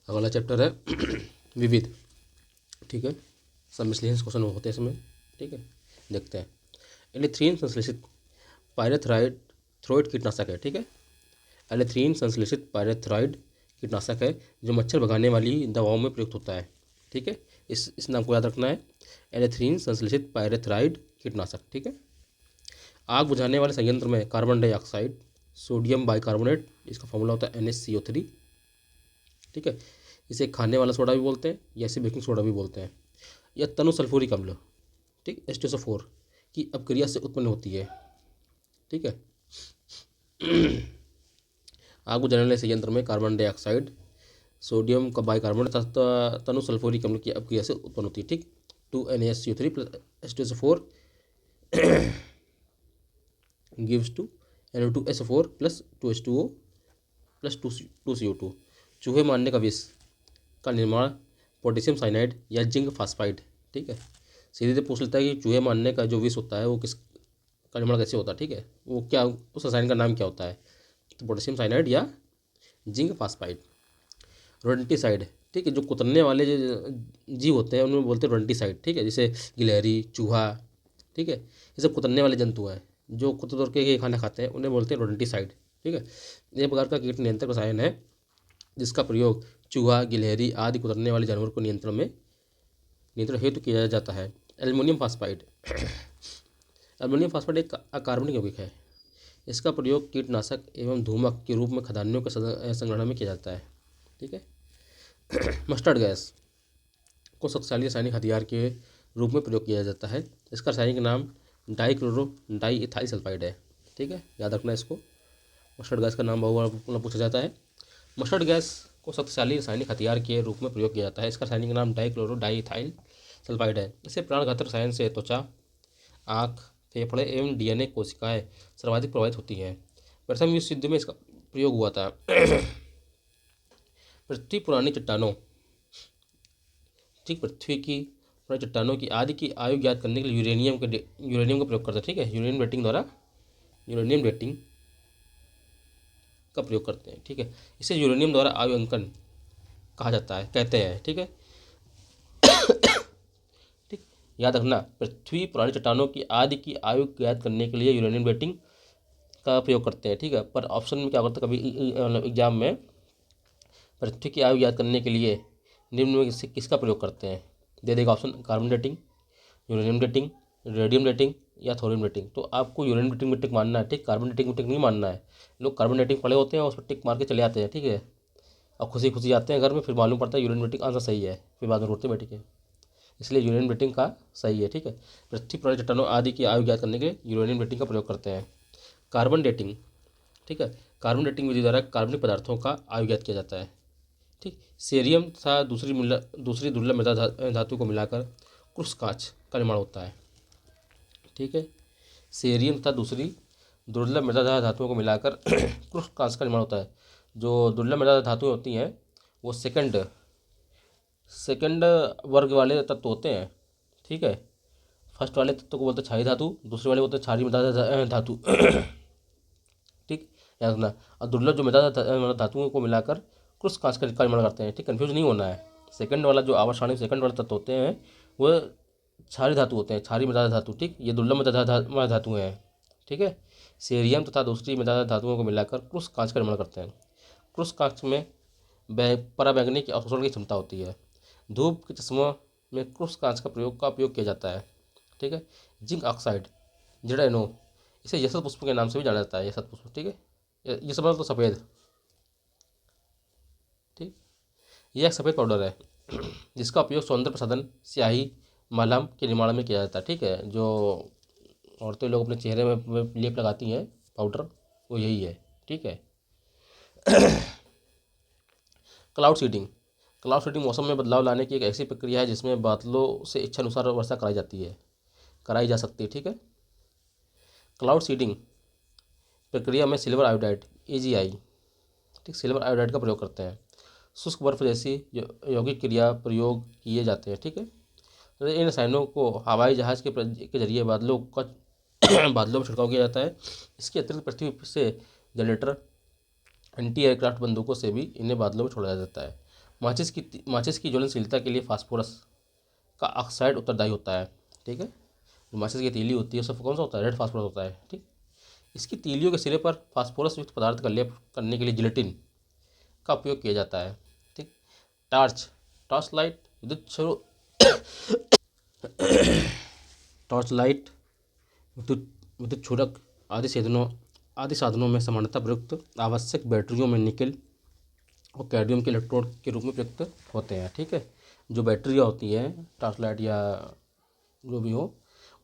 अगला चैप्टर है विविध। ठीक है, सब मिसलेनियस क्वेश्चन होते हैं इसमें। ठीक है, देखते हैं। एलिथ्रीन संश्लेषित पायरेथ्राइड थ्रोइड कीटनाशक है। ठीक है, एलिथ्रीन संश्लेषित पायरेथ्राइड कीटनाशक है जो मच्छर भगाने वाली दवाओं में प्रयुक्त होता है। ठीक है, इस नाम को याद रखना है, एलिथ्रीन संश्लेषित पायरेथ्राइड कीटनाशक। ठीक है, आग बुझाने वाले संयंत्र में कार्बन डाइऑक्साइड, सोडियम बाइकार्बोनेट, इसका फॉर्मूला होता है NaCO3। ठीक है, इसे खाने वाला सोडा भी बोलते हैं या इसे बेकिंग सोडा भी बोलते हैं। यह तनु सल्फ्यूरिक अम्ल, ठीक, H2SO4 की अपक्रिया से उत्पन्न होती है। ठीक है, आग बुझाने वाले संयंत्र में कार्बन डाइऑक्साइड, सोडियम का बाइकार्बोनेट तथा तनु सल्फ्यूरिक अम्ल की अपक्रिया से उत्पन्न होती है। ठीक, 2NaCO3 + H2SO4 gives to Na2SO4 + 2H2O + 2CO2। चूहे मारने का विष का निर्माण पोटेशियम साइनाइड या जिंक फास्फाइड। ठीक है, सीधे से पूछ लेता है कि चूहे मारने का जो विष होता है वो किस का निर्माण कैसे होता है। ठीक है, वो क्या, उस रसायन का नाम क्या होता है, तो पोटेशियम साइनाइड या जिंक फास्फाइड। रोडेंटिसाइड, ठीक है, जो कुतरने वाले जो जीव होते हैं उन्हें बोलते हैं रोडेंटिसाइड। ठीक है, जैसे गिलहरी, चूहा, ठीक है, ये सब कुतरने वाले जंतु हैं जो कुतर तुर के खाना खाते हैं, उन्हें बोलते हैं रोडेंटिसाइड। ठीक है, एक प्रकार का कीट नियंत्रण रसायन है जिसका प्रयोग चूहा, गिलहरी आदि कुतरने वाले जानवर को नियंत्रण हेतु किया जाता है। एल्युमिनियम फास्फाइड, एल्युमिनियम फास्फाइड एक अकार्बनिक यौगिक है। इसका प्रयोग कीटनाशक एवं धूमक के रूप में खदानियों के संग्रहण में किया जाता है। ठीक है, मस्टर्ड गैस को शक्तिशाली रासायनिक हथियार के रूप में प्रयोग किया जाता है। इसका रासायनिक नाम डाइक्लोरो डाई इथाइल सल्फाइड है। ठीक है, याद रखना इसको, मस्टर्ड गैस का नाम बहुत बार पूछा जाता है। मस्टर्ड गैस को शक्तिशाली रासायनिक हथियार के रूप में प्रयोग किया जाता है। इसका रासायनिक नाम डाइक्लोरो डाई इथाइल सल्फाइड है। इसे प्राणघातक रसायन से त्वचा, आँख, फेफड़े एवं DNA कोशिकाएं सर्वाधिक प्रभावित होती हैं। प्रथम विश्व युद्ध में इसका प्रयोग हुआ था। पृथ्वी पुरानी चट्टानों, ठीक, पृथ्वी की पुरानी चट्टानों की आदि की आयु ज्ञात करने के लिए यूरेनियम का प्रयोग करते हैं। ठीक है, यूरेनियम डेटिंग का प्रयोग करते हैं। ठीक है, इसे यूरेनियम द्वारा आयु अंकन कहा जाता है, कहते हैं। ठीक है, ठीक, याद रखना, पृथ्वी पुरानी चट्टानों की आदि की आयु ज्ञात करने के लिए यूरेनियम डेटिंग का प्रयोग करते हैं। ठीक है, पर ऑप्शन में क्या करते हैं, कभी एग्जाम में पृथ्वी की आयु ज्ञात करने के लिए निम्न में से किसका प्रयोग करते हैं, दे देगा option, carbon dating, uranium dating, radium dating या थोरियम डेटिंग। तो आपको यूरेनियम डेटिंग में टिक मानना है। ठीक, कार्बन डेटिंग में टिक नहीं मानना है। लोग कार्बन डेटिंग पढ़े होते हैं और उस पर टिक मार के चले आते हैं। ठीक है, और खुशी खुशी आते हैं घर में, फिर मालूम पड़ता है यूरेनियम डेटिंग आंसर सही है, फिर बाद में रोते बैठ के। इसलिए यूरेनियम डेटिंग का सही है। ठीक है, पृथ्वी पुरानी चट्टानों आदि की आयु ज्ञात करने के लिए यूरेनियम डेटिंग का प्रयोग करते हैं। कार्बन डेटिंग, ठीक है, कार्बन डेटिंग विधि द्वारा कार्बनिक पदार्थों का आयु ज्ञात किया जाता है। ठीक, सेरियम तथा दूसरी दुर्लभ मृदा धातु को मिलाकर कृष्ण कांच का निर्माण होता है। ठीक है, सेरियम तथा दूसरी दुर्लभ मृदा धातुओं को मिलाकर कृष्ण कांच का निर्माण होता है। जो दुर्लभ मृदा धातुएं होती हैं वो सेकंड वर्ग वाले तत्व होते हैं। ठीक है, फर्स्ट वाले तत्व को बोलते हैं क्षारीय धातु, दूसरे वाले बोलते हैं क्षारीय मृदा धातु। ठीक, याद रखना, और दुर्लभ जो मृदा धातुओं को मिलाकर कृष्ण कांच का निर्माण करते हैं। ठीक, कंफ्यूज नहीं होना है। सेकंड वाला जो आवर्त सेकंड वाले तत्व होते हैं वो क्षारीय धातु होते हैं, क्षारीय मृदा धातु। ठीक, ये दुर्लभ मृदा धातुएं हैं। ठीक है, सेरियम तथा दूसरी मृदा धातुओं को मिलाकर कृष्ण कांच का निर्माण करते हैं। कृष्ण कांच में पराबैंगनी अवशोषण की क्षमता होती है। धूप के चश्मों में कृष्ण कांच का उपयोग किया जाता है। ठीक है, जिंक ऑक्साइड, जेडाइनो, इसे यशत पुष्प के नाम से भी जाना जाता है, यशत पुष्प। ठीक है, ये सब मतलब तो सफ़ेद। ठीक, यह एक सफ़ेद पाउडर है जिसका उपयोग सौंदर्य प्रसाधन, स्याही, मलहम के निर्माण में किया जाता है। ठीक है, जो औरतें लोग अपने चेहरे में लेप लगाती हैं पाउडर, वो यही है। ठीक है, क्लाउड सीडिंग, क्लाउड सीडिंग मौसम में बदलाव लाने की एक ऐसी प्रक्रिया है जिसमें बादलों से इच्छानुसार वर्षा कराई जा सकती है। ठीक है, क्लाउड सीडिंग प्रक्रिया में सिल्वर आयोडाइड AgI, ठीक, सिल्वर आयोडाइड का प्रयोग करते हैं। शुष्क बर्फ जैसी यौगिक क्रिया प्रयोग किए जाते हैं। ठीक है, तो इन रसायनों को हवाई जहाज़ के जरिए बादलों में छिड़काव किया जाता है। इसके अतिरिक्त पृथ्वी से जनरेटर, एंटी एयरक्राफ्ट बंदूकों से भी इन्हें बादलों में छोड़ा जाता है। माचिस की ज्वलनशीलता के लिए फास्फोरस का ऑक्साइड उत्तरदायी होता है। ठीक है, जो माचिस की तीली होती है उसमें कौन सा होता है, रेड फास्फोरस होता है। ठीक, इसकी तीलियों के सिरे पर फास्फोरस युक्त पदार्थ का लेप करने के लिए जिलेटिन का उपयोग किया जाता है। ठीक, torch torch light torch light विद्युत विद्युत छोड़क आदि साधनों में सामान्यतः प्रयुक्त आवश्यक बैटरियों में निकेल और कैडमियम के इलेक्ट्रोड के रूप में प्रयुक्त होते हैं। ठीक है, जो बैटरियाँ होती हैं टॉर्च लाइट या जो भी हो,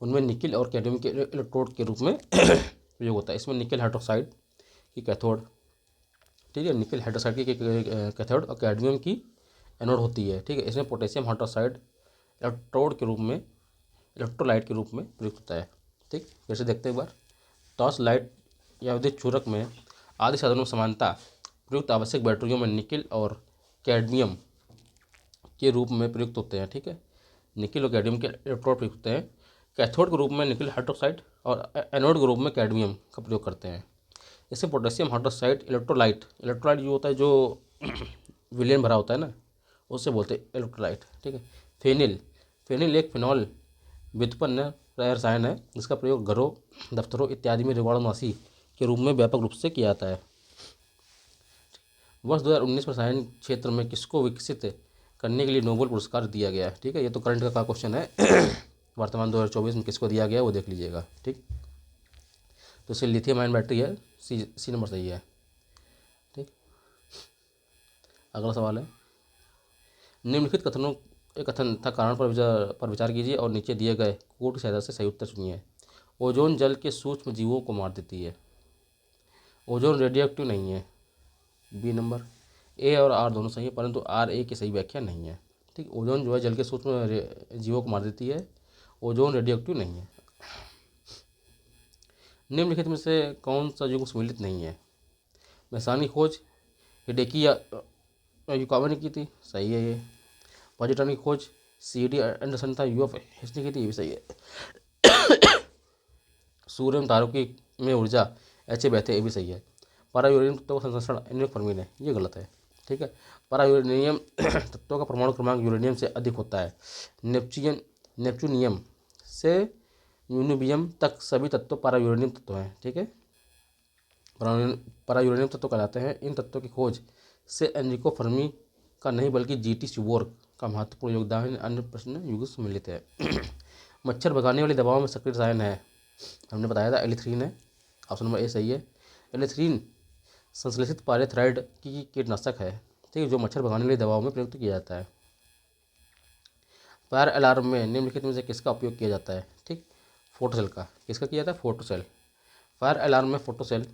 उनमें निकेल और कैडमियम के इलेक्ट्रोड के रूप में प्रयोग होता है। इसमें निकेल हाइड्रोक्साइड की कैथोड, ठीक है, निकेल हाइड्रोक्साइड की कैथोड और कैडमियम की एनोड होती है। ठीक है, इसमें पोटेशियम हाइड्रोक्साइड इलेक्ट्रोड के रूप में इलेक्ट्रोलाइट के रूप में प्रयुक्त होता है। ठीक, फिर से देखते हैं एक बार। टॉर्च लाइट या विद्युत चूरक में आदि साधनों में समानता प्रयुक्त आवश्यक बैटरियों में निकेल और कैडमियम के रूप में प्रयुक्त होते हैं। ठीक है, निकेल और कैडमियम के इलेक्ट्रोड प्रयुक्त होते हैं। कैथोड के रूप में निकेल हाइड्रोक्साइड और एनोड के रूप में कैडमियम का प्रयोग करते हैं। इससे पोटेशियम हाइड्रोक्साइड इलेक्ट्रोलाइट जो होता है, जो विलियन भरा होता है ना, उससे बोलते हैं इलेक्ट्रोलाइट। ठीक है, फेनिल फेनिल एक फिनॉल व्युत्पन्न रसायन है जिसका प्रयोग घरों, दफ्तरों इत्यादि में जीवाणुनाशी के रूप में व्यापक रूप से किया जाता है। वर्ष 2019 में रसायन क्षेत्र में किसको विकसित करने के लिए नोबेल पुरस्कार दिया गया है। ठीक है, ये तो करंट का क्वेश्चन है। वर्तमान 2024 में किसको दिया गया है वो देख लीजिएगा। ठीक, तो इससे लिथियम आयन बैटरी है, सी नंबर सही है। ठीक, अगला सवाल है, निम्नलिखित कथनों एक कथन तथा कारण पर विचार कीजिए और नीचे दिए गए कोड की सहायता से सही उत्तर चुनिए। ओजोन जल के सूक्ष्म जीवों को मार देती है। ओजोन रेडियो एक्टिव नहीं है, बी नंबर। ए और आर दोनों सही है परंतु आर ए की सही व्याख्या नहीं है। ठीक, ओजोन जो है जल के सूक्ष्म जीवों को मार देती है, ओजोन रेडियो एक्टिव नहीं है। निम्नलिखित में से कौन सा युग सम्मिलित नहीं है। मैसानी खोज हिडेकी या युकावा ने की थी, सही है ये। पॉजिट्रॉन की खोज CD एंडरसन था, UF हिस्ट्री की थी, ये भी सही है। सूर्य में तारों की में ऊर्जा ऐसे बहते, ये भी सही है। पारा यूरेनियम तत्वों का संश्लेषण एनरिक फर्मी ने, ये गलत है। ठीक है, पारा यूरेनियम तत्वों का परमाणु क्रमांक यूरेनियम से अधिक होता है। नेपच्यूनियम से यूनिबियम तक सभी तत्व पारा यूरेनियम तत्व हैं। ठीक है, पारा यूरेनियम तत्व कहलाते हैं। इन तत्वों की खोज से एनरिको फर्मी का नहीं बल्कि GT शिवोर्ग का महत्वपूर्ण योगदान है। अन्य प्रश्न युग सम्मिलित है। मच्छर भगाने वाली दवाओं में सक्रिय रसायन है, हमने बताया था एलिथ्रीन है, ऑप्शन नंबर ए सही है। एलिथ्रीन संश्लेषित पायरेथ्राइड की कीटनाशक है। ठीक है, जो मच्छर भगाने वाली दवाओं में प्रयुक्त किया जाता है। फायर अलार्म में निम्नलिखित में से किसका उपयोग किया जाता है। ठीक, फोटोसेल का। किसका किया जाता है, फोटोसेल। फायर अलार्म में फोटोसेल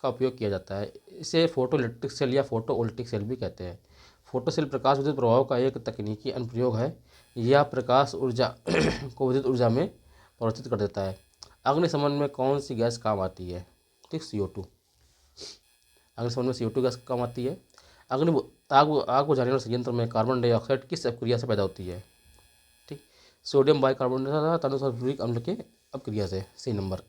का उपयोग किया जाता है। इसे फोटो इलेक्ट्रिक सेल या फोटो वोल्टिक सेल भी कहते हैं। फोटोसेल प्रकाश विद्युत प्रभाव का एक तकनीकी अनुप्रयोग है। यह प्रकाश ऊर्जा को विद्युत ऊर्जा में परिवर्तित कर देता है। अग्निशमन में कौन सी गैस काम आती है। ठीक, CO2। अग्निशमन में CO2 गैस काम आती है। आग बुझाने वाले संयंत्र में कार्बन डाइऑक्साइड किस अपक्रिया से पैदा होती है। ठीक, सोडियम बाइकार्बोनेट तथा सल्फ्यूरिक अम्ल के अपक्रिया से, सी नंबर।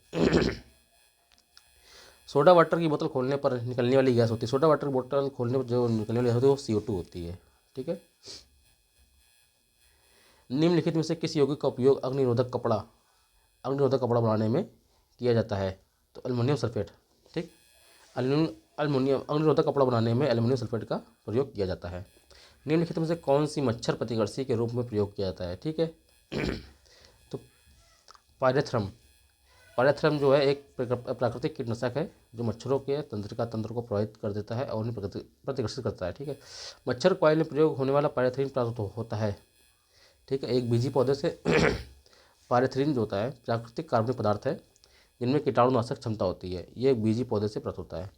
सोडा वाटर की बोतल खोलने पर निकलने वाली गैस होती है, सोडा वाटर की बोतल खोलने पर जो निकलने वाली गैस होती है वो CO2 होती है। ठीक है, निम्नलिखित में से किस यौगिक का उपयोग अग्निरोधक कपड़ा बनाने में किया जाता है। तो एल्युमिनियम सल्फेट। ठीक, अल्युमिनियम अग्निरोधक कपड़ा बनाने में एल्युमिनियम सल्फेट का प्रयोग किया जाता है। निम्नलिखित में से कौन सी मच्छर प्रतिकर्षी के रूप में प्रयोग किया जाता है। ठीक है, तो पायरेथ्रम जो है एक प्राकृतिक कीटनाशक है जो मच्छरों के तंत्र को प्रभावित कर देता है और उन्हें प्रतिकर्षित करता है। ठीक है, मच्छर कॉइल में प्रयोग होने वाला पायरेथ्रिन प्राप्त होता है। ठीक है, एक बीजी पौधे से पायरेथ्रिन जो होता है प्राकृतिक कार्बनिक पदार्थ है जिनमें कीटाणुनाशक क्षमता होती है। ये एक बीजी पौधे से प्राप्त होता है।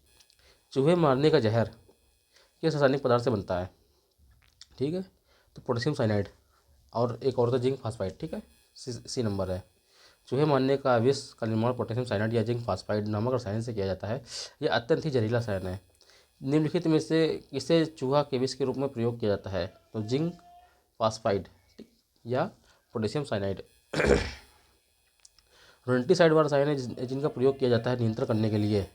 चूहे मारने का जहर किस रासायनिक पदार्थ से बनता है। ठीक है, तो पोटेशियम साइनाइड और एक और था जिंक फास्फाइड। ठीक है, सी नंबर है। चूहे मारने का विष का निर्माण पोटेशियम साइनाइड या जिंक फास्फाइड नामक रसायन से किया जाता है। यह अत्यंत ही जहरीला रसायन है। निम्नलिखित में से किसे चूहा के विष के रूप में प्रयोग किया जाता है। तो जिंक फास्फाइड या पोटेशियम साइनाइड। रोडेंटिसाइड वाला रसायन है जिनका प्रयोग किया जाता है नियंत्रण करने के लिए।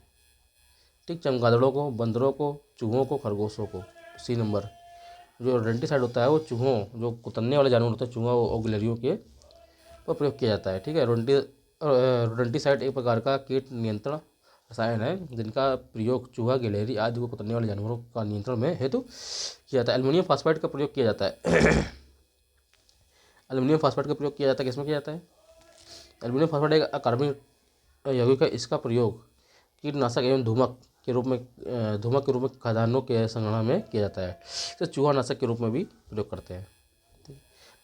ठीक, चमगादड़ों को, बंदरों को, चूहों को, खरगोशों को, सी नंबर। जो रोडेंटिसाइड होता है वो चूहों, जो कुतरने वाले जानवर होते हैं चूहा और गिलहरियों के पर प्रयोग किया जाता है। ठीक है। रोडेंटिसाइड एक प्रकार का कीट नियंत्रण रसायन है जिनका प्रयोग चूहा, गिलहरी आदि को कुतरने वाले जानवरों का नियंत्रण में हेतु किया जाता है। एल्युमिनियम फास्फाइड का प्रयोग किया जाता है। एल्युमिनियम फास्फाइड का प्रयोग किया जाता है, किसमें किया जाता है? एल्युमिनियम फास्फाइड एक अकार्बनिक यौगिक है। इसका प्रयोग कीटनाशक एवं धूमक के रूप में खदानों के संग्रहण में किया जाता है। इसे चूहा नाशक के रूप में भी प्रयोग करते हैं। ठीक।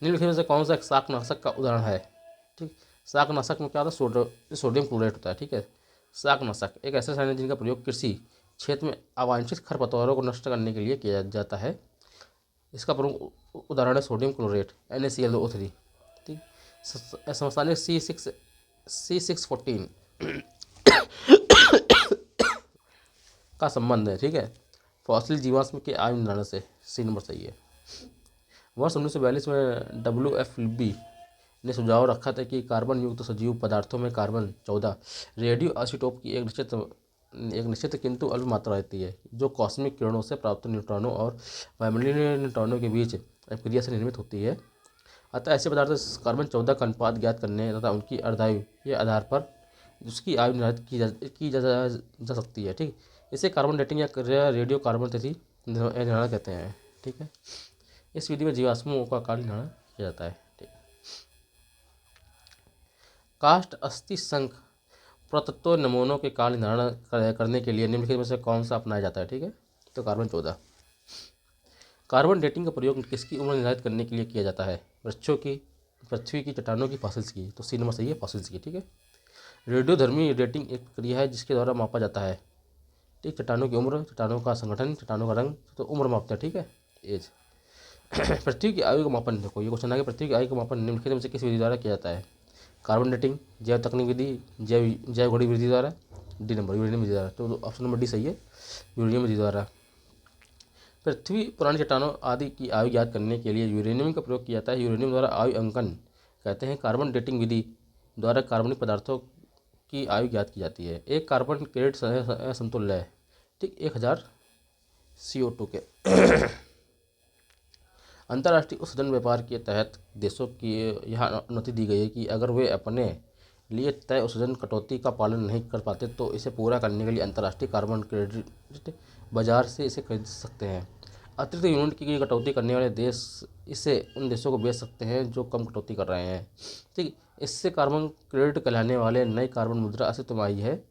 निम्नलिखित में से कौन सा एक शाकनाशक का उदाहरण है? ठीक। शाकनाशक में क्या होता है? सोडियम क्लोराइड होता है। ठीक है। शाकनाशक एक ऐसा रसायन है जिनका प्रयोग कृषि क्षेत्र में अवांछित खरपतवारों को नष्ट करने के लिए किया जाता है। इसका प्रमुख उदाहरण है सोडियम क्लोरेट NaClO3। ठीक। समस्थानिक C614 का संबंध है। ठीक है। फॉसिल जीवाश्म के आयु निर्धारण से C नंबर सही है। वर्ष 1942 में WFB ने सुझाव रखा था कि कार्बन युक्त सजीव पदार्थों में कार्बन 14 रेडियो आइसोटोप की एक निश्चित किंतु अल्प मात्रा रहती है, जो कॉस्मिक किरणों से प्राप्त न्यूट्रॉनों और वायुमंडलीय न्यूट्रॉनों के बीच अभिक्रिया से निर्मित होती है। अतः ऐसे पदार्थ कार्बन 14 का अनुपात ज्ञात करने तथा उनकी अर्धायु के आधार पर उसकी आयु निर्धारित की जा सकती है। ठीक। इसे कार्बन डेटिंग या रेडियो कार्बन तिथि निर्धारण कहते हैं। ठीक है। इस विधि में जीवाश्मों का काल निर्धारण किया जाता है। ठीक। काष्ठ अस्थि संख पुरातत्व नमूनों के काल निर्धारण करने के लिए निम्नलिखित में से कौन सा अपनाया जाता है? ठीक है। तो कार्बन 14। कार्बन डेटिंग का प्रयोग किसकी उम्र निर्धारित करने के लिए किया जाता है? वृक्षों की, पृथ्वी की, चट्टानों की, फॉसिल्स की। तो C नंबर सही है, फॉसिल्स की। ठीक है। रेडियोधर्मी डेटिंग एक प्रक्रिया है जिसके द्वारा मापा जाता है। ठीक। चट्टानों की उम्र, चट्टानों का संगठन, चट्टानों का रंग, तो उम्र मापता है। ठीक है, एज। पृथ्वी की आयु का मापन, देखो ये क्वेश्चन आ गया, पृथ्वी की आयु का मापन निम्नलिखित में से किस विधि द्वारा किया जाता है? कार्बन डेटिंग, जैव तकनीक विधि, जैव घड़ी विधि द्वारा, D नंबर यूरेनियम विधि द्वारा। तो ऑप्शन नंबर D सही है, यूरेनियम विधि द्वारा। पृथ्वी, पुरानी चट्टानों आदि की आयु ज्ञात करने के लिए यूरेनियम का प्रयोग किया जाता है। यूरेनियम द्वारा आयु अंकन कहते हैं। कार्बन डेटिंग विधि द्वारा कार्बनिक पदार्थों की आयु ज्ञात की जाती है। एक कार्बन क्रेडिट समतुल्य है। ठीक, 1000 CO2 के। अंतर्राष्ट्रीय उत्सर्जन व्यापार के तहत देशों की यह अनुमति दी गई है कि अगर वे अपने लिए तय उत्सर्जन कटौती का पालन नहीं कर पाते तो इसे पूरा करने के लिए अंतर्राष्ट्रीय कार्बन क्रेडिट बाजार से इसे खरीद सकते हैं। अतिरिक्त यूनिट की कटौती करने वाले देश इसे उन देशों को बेच सकते हैं जो कम कटौती कर रहे हैं। ठीक, इससे कार्बन क्रेडिट कहलाने वाले नई कार्बन मुद्रा अस्तित्व में आई है।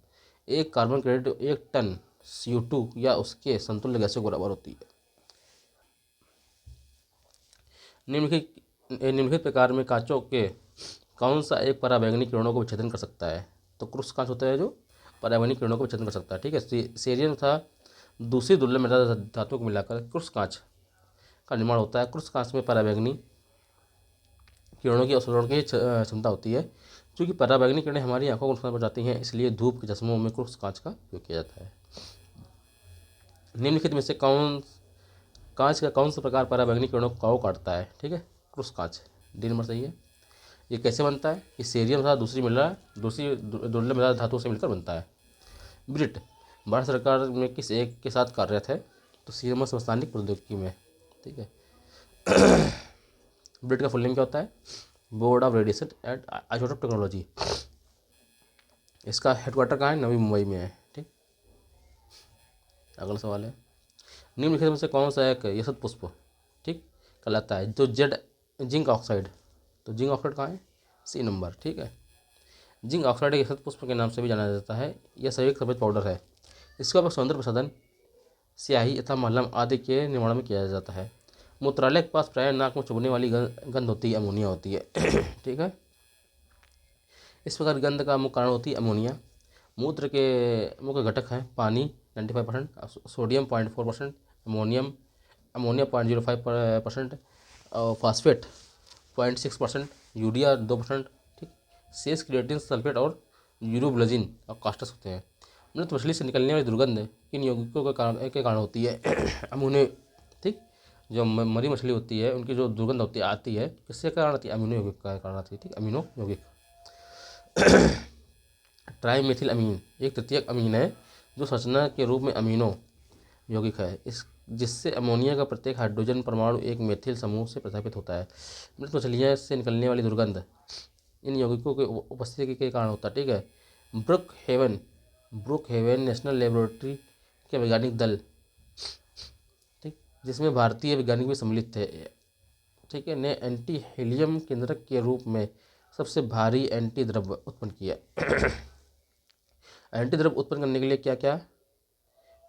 एक कार्बन क्रेडिट 1 टन CO2 या उसके समतुल्य गैसों के बराबर होती है। निम्नलिखित प्रकार में कांचों के कौन सा एक पराबैंगनी किरणों को विच्छेदन कर सकता है? तो क्रुस कांच होता है जो पराबैंगनी किरणों को विच्छेदन कर सकता है। ठीक है। सेरियम तथा दूसरी दुर्लभ मेटा धातुओं को मिलाकर क्रुस कांच का निर्माण होता है। क्रुस कांच में पराबैंगनी किरणों की अवशोषण की क्षमता होती है। क्योंकि पराबैंगनी किरणें हमारी आंखों को नुकसान पहुंचाती हैं, इसलिए धूप के चश्मों में क्रुस कांच का उपयोग किया जाता है। निम्नलिखित में से कांच का कौन सा प्रकार पराबैंगनी किरणों को काटता है? ठीक है, क्रुस कांच। D नंबर सही है। ये कैसे बनता है? ये सेरियम तथा दूसरी दुर्लभ मिला धातुओं से मिलकर बनता है। ब्रिट भारत सरकार में किस एक के साथ कार्यरत है? तो C नंबर समस्थानिक प्रौद्योगिकी में। ठीक है। ब्रिट का फुल नेम क्या होता है? Board of radiation and isotope technology. इसका हेडक्वार्टर कहाँ है? नवी मुंबई में है। ठीक, अगला सवाल है, निम्नलिखित में से कौन सा एक यशत पुष्प ठीक कहलाता है? तो जिंक ऑक्साइड। तो जिंक ऑक्साइड कहाँ है? C number. ठीक है। जिंक ऑक्साइड एक यशत पुष्प के नाम से भी जाना जाता है। यह सभी सफेद पाउडर है। इसका उपयोग सौंदर्य प्रसाधन, स्याही तथा मलहम आदि के निर्माण में किया जाता है। मूत्रालय के पास प्राय नाक में चुभने वाली गंध होती है, अमोनिया होती है। ठीक है। इस प्रकार गंध का मुख्य कारण होती है अमोनिया। मूत्र के मुख्य घटक हैं पानी 95%, सोडियम 0.4%, अमोनिया 0.05%, और फास्फेट 0.6%, यूरिया 2%। ठीक, शेष क्रिएटिन, सल्फेट और यूरोब्लाजिन और कास्टस होते हैं। मृत मछली से निकलने वाली दुर्गंध किन यौगिकों के कारण होती है? अमोनिया। ठीक, जो मरी मछली होती है उनकी जो दुर्गंध होती आती है किसके कारण आती है? अमीनो यौगिक का कारण आती है। ठीक, अमीनो यौगिक। ट्राईमेथिल अमीन एक तृतीयक अमीन है जो संरचना के रूप में अमीनो यौगिक है। जिससे अमोनिया का प्रत्येक हाइड्रोजन परमाणु एक मेथिल समूह से प्रतिस्थापित होता है। मृत मछलियाँ से निकलने वाली दुर्गंध इन यौगिकों के उपस्थिति के कारण होता है। ठीक है। ब्रुक हेवन नेशनल लेबोरेटरी के वैज्ञानिक दल, ठीक, जिसमें भारतीय वैज्ञानिक भी सम्मिलित थे, ठीक है, ने एंटी हीलियम केंद्रक के रूप में सबसे भारी एंटी द्रव्य उत्पन्न किया। एंटी द्रव्य उत्पन्न करने के लिए क्या क्या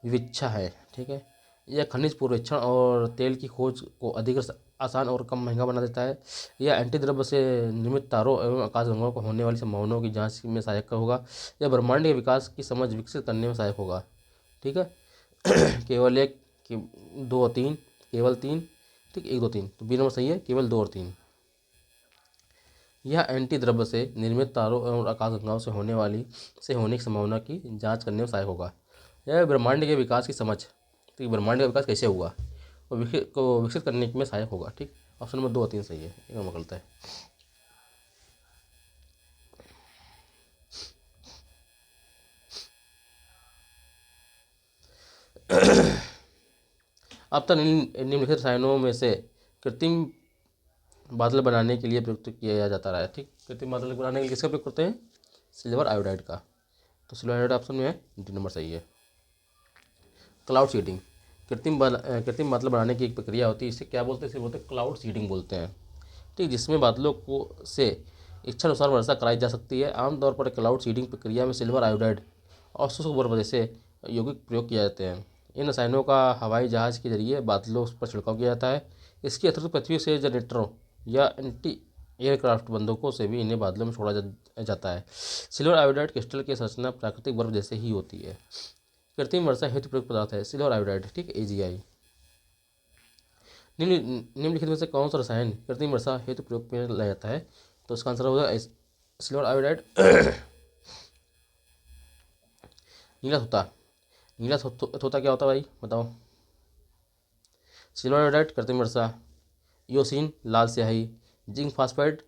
विविच्छा है। ठीक है। यह खनिज पूर्वेक्षण और तेल की खोज को अधिक आसान और कम महंगा बना देता है। यह एंटी द्रव्य से निर्मित तारों एवं आकाशगंगाओं को होने वाली संभावनाओं की जांच में सहायक होगा। यह ब्रह्मांड के विकास की समझ विकसित करने में सहायक होगा। ठीक है। केवल एक, दो और तीन, केवल तीन, ठीक, एक दो तीन, तो बी नंबर सही है, केवल दो और तीन। यह एंटी द्रव्य से निर्मित तारों एवं आकाशगंगाओं से होने की संभावना की जांच करने में सहायक होगा। यह ब्रह्मांड के विकास की समझ, तो ब्रह्मांड का विकास कैसे हुआ को विकसित करने में सहायक होगा। ठीक, ऑप्शन नंबर दो और तीन सही है, एक नंबर गलत है। अब तक निम्नलिखित रसायनों में से कृत्रिम बादल बनाने के लिए प्रयुक्त किया जाता रहा है। ठीक, कृत्रिम बादल बनाने के लिए किसका प्रयोग करते हैं? सिल्वर आयोडाइड का। तो सिल्वर आयोडाइड ऑप्शन में है, डी नंबर सही है। क्लाउड सीडिंग, कृत्रिम बादल बनाने की एक प्रक्रिया होती है, इसे क्या बोलते हैं? इसे बोलते हैं क्लाउड सीडिंग बोलते हैं। ठीक, जिसमें बादलों को से इच्छानुसार वर्षा कराई जा सकती है। आमतौर पर क्लाउड सीडिंग प्रक्रिया में सिल्वर आयोडाइड और शुष्क बर्फ जैसे यौगिक प्रयोग किए जाते हैं। इन रसायनों का हवाई जहाज के जरिए बादलों पर छिड़काव किया जाता है। इसके अतिरिक्त पृथ्वी से जनरेटरों या एंटी एयरक्राफ्ट बंदूकों से भी इन्हें बादलों में छोड़ा जाता है। सिल्वर आयोडाइड क्रिस्टल की संरचना प्राकृतिक बर्फ जैसे ही होती है। कृत्रिम वर्षा हेतु प्रयुक्त पदार्थ है सिल्वर आयोडाइड। ठीक, AgI। निम्नलिखित में से कौन सा रसायन कृत्रिम वर्षा हेतु प्रयोग में लाया जाता है? तो इसका आंसर होगा सिल्वर आयोडाइड। नीला थोता। नीला थोता क्या होता है भाई, बताओ? सिल्वर आयोडाइड कृत्रिम वर्षा, इयोसिन लाल स्याही, जिंक फास्फाइड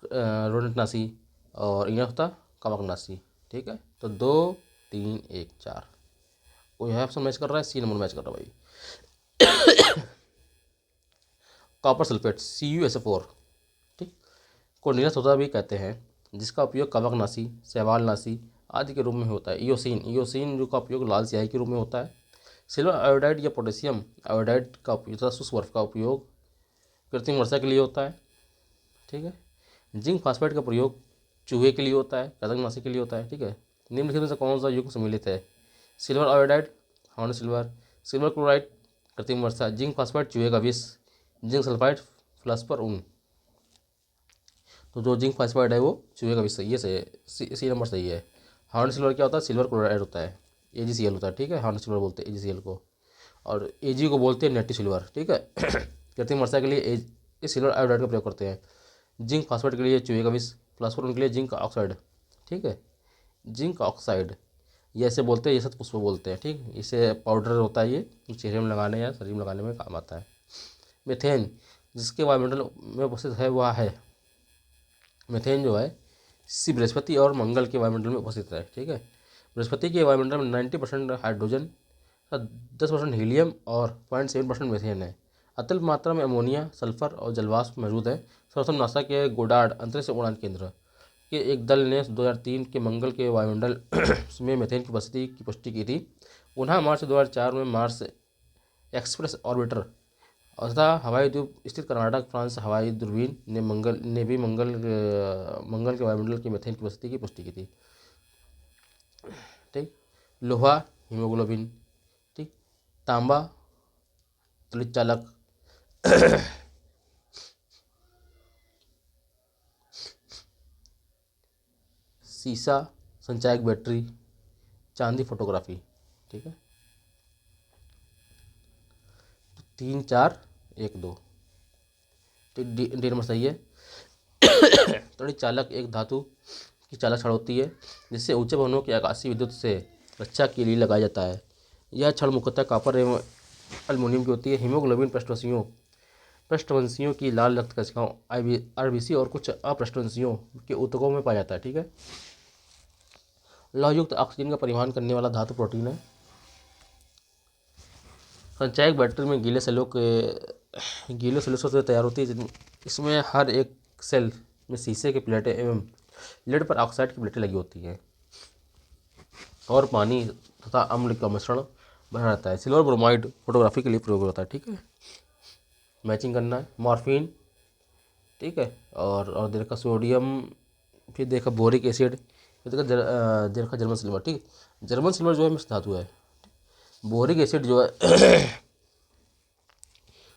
रोडेंटनाशी, और नीला थोता कवकनाशी। ठीक है, तो 2 3 1 4 वो यह ऑप्शन मैच कर रहा है, सी नंबर मैच कर रहा है भाई। कॉपर सल्फेट CuSO4, ठीक, को नीला थोता भी कहते हैं, जिसका उपयोग कवकनाशी, शैवालनाशी आदि के रूप में होता है। इयोसिन जो का उपयोग लाल स्याही के रूप में होता है। सिल्वर आयोडाइड या पोटेशियम आयोडाइड का उपयोग तथा शुष्क बर्फ का उपयोग कृत्रिम वर्षा के लिए होता है। ठीक है। जिंक फास्फाइड का प्रयोग चूहे के लिए होता है, कवकनाशी के लिए होता है। ठीक है। निम्नलिखित में से कौन सा युग्म सम्मिलित है? Silver iodide horn silver, silver chloride कृत्रिम वर्षा, जिंक फास्फाइड चूहे का विष, जिंक सल्फाइड फ्लास्पर ऊन। तो जो जिंक फास्फाइड है वो चूहे का विष सही है, सी नंबर सही है। हॉर्न सिल्वर क्या होता है? सिल्वर क्लोराइड होता है, AgCl होता है। ठीक है, हॉर्न सिल्वर बोलते हैं AgCl को, और Ag को बोलते हैं नेटिव सिल्वर। ठीक है। कृत्रिम वर्षा के लिए सिल्वर आयोडाइड का प्रयोग करते हैं। जिंक फास्फेट के लिए चूहे का विष, फ्लास्फोरन के लिए जिंक ऑक्साइड। ठीक है, जिंक ऑक्साइड ये ऐसे बोलते हैं, ये सब पुष्प बोलते हैं। ठीक, इसे पाउडर होता है, ये चेहरे में लगाने या शरीर में लगाने में काम आता है। मीथेन जिसके वायुमंडल में उपस्थित है वह है, मीथेन जो है इसी बृहस्पति और मंगल के वायुमंडल में उपस्थित है। ठीक है, बृहस्पति के वायुमंडल में 90% हाइड्रोजन, 10% हीलियम और 0.7% मीथेन है। अत्यल्प मात्रा में अमोनिया, सल्फर और जलवाष्प मौजूद है। सर्वप्रथम नासा के गोडार्ड अंतरिक्ष उड़ान केंद्र के एक दल ने 2003 के मंगल के वायुमंडल में मीथेन की उपस्थिति की पुष्टि की थी। पुनः मार्च 2004 में मार्स एक्सप्रेस ऑर्बिटर तथा हवाई द्वीप स्थित कर्नाटक फ्रांस हवाई दूरबीन ने भी मंगल के वायुमंडल के मीथेन की उपस्थिति की पुष्टि की थी। ठीक, लोहा हीमोग्लोबिन, ठीक, तांबा तड़ित चालक, सीसा संचायक बैटरी, चांदी फोटोग्राफी। ठीक है, 3 4 1 2, ठीक, डी नंबर सही है। तड़ित चालक एक धातु की चालक छड़ होती है जिससे ऊंचे भवनों की आकाशीय विद्युत से रक्षा के लिए लगाया जाता है। यह छड़ मुख्यतः कॉपर एवं एल्युमिनियम की होती है। हीमोग्लोबिन पृष्ठवंशियों की लाल रक्त कोशिकाओं RBC और कुछ अपृष्ठवंशियों के ऊतकों में पाया जाता है। ठीक है, लौहयुक्त ऑक्सीजन का परिवहन करने वाला धातु प्रोटीन है। संचयक बैटरी में गीले सेलों से तैयार होती है, इसमें हर एक सेल में शीशे की प्लेटें एवं लेड पर ऑक्साइड की प्लेटें लगी होती हैं और पानी तथा अम्ल का मिश्रण बना रहता है। सिल्वर ब्रोमाइड फोटोग्राफी के लिए प्रयोग होता है। ठीक है, मैचिंग करना है। मॉर्फिन, ठीक है, और देखा सोडियम, फिर देखा बोरिक एसिड, फिर देखा जर्मन सिल्वर। ठीक है, जर्मन सिल्वर जो है मिश्र धातु है। बोरिक एसिड जो है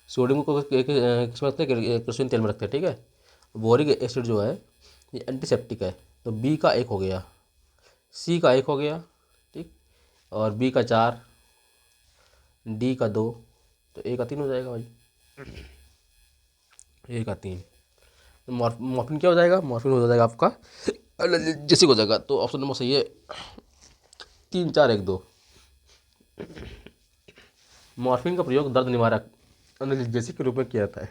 सोडियम को किस में रखते हैं, केरोसिन तेल में रखते हैं। ठीक है, बोरिक एसिड जो है ये एंटीसेप्टिक है। तो बी का 1 हो गया, सी का 1 हो गया, ठीक, और बी का 4, डी का 2, तो ए का 3 हो जाएगा भाई, ए का 3। तो मॉर्फिन क्या हो जाएगा, मॉर्फिन हो जाएगा आपका एनाल्जेसिक हो जाएगा। तो ऑप्शन नंबर सही है 3 4 1 2। मॉर्फिन का प्रयोग दर्द निवारक एनाल्जेसिक के रूप में किया जाता है।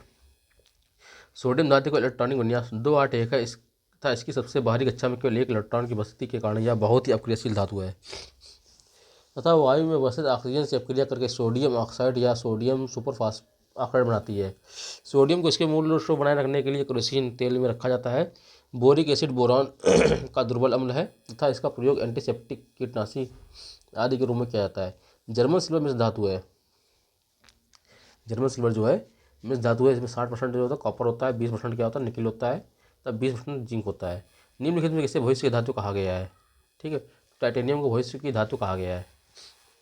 सोडियम धातु का इलेक्ट्रॉनिक विन्यास 281 है तथा इसकी सबसे बाहरी कक्षा में केवल 1 इलेक्ट्रॉन की उपस्थिति के कारण यह बहुत ही अक्रियाशील धातु है तथा वायु में उपस्थित ऑक्सीजन से अपक्रिया करके सोडियम ऑक्साइड या सोडियम सुपरफॉस्फेट ऑक्साइड बनाती है। सोडियम को इसके मूल रूप को बनाए रखने के लिए केरोसिन तेल में रखा जाता है। बोरिक एसिड बोरॉन का दुर्बल अम्ल है तथा इसका प्रयोग एंटीसेप्टिक, कीटनाशी आदि के रूप में किया जाता है। जर्मन सिल्वर मिश्र धातु है। जर्मन सिल्वर जो है मिश्र धातु है। इसमें 60% जो होता है कॉपर होता है, 20% क्या होता है निकल होता है, तब 20% जिंक होता है। निम्नलिखित में किसे भविष्य की धातु कहा गया है। ठीक है, टाइटेनियम को भविष्य की धातु कहा गया है।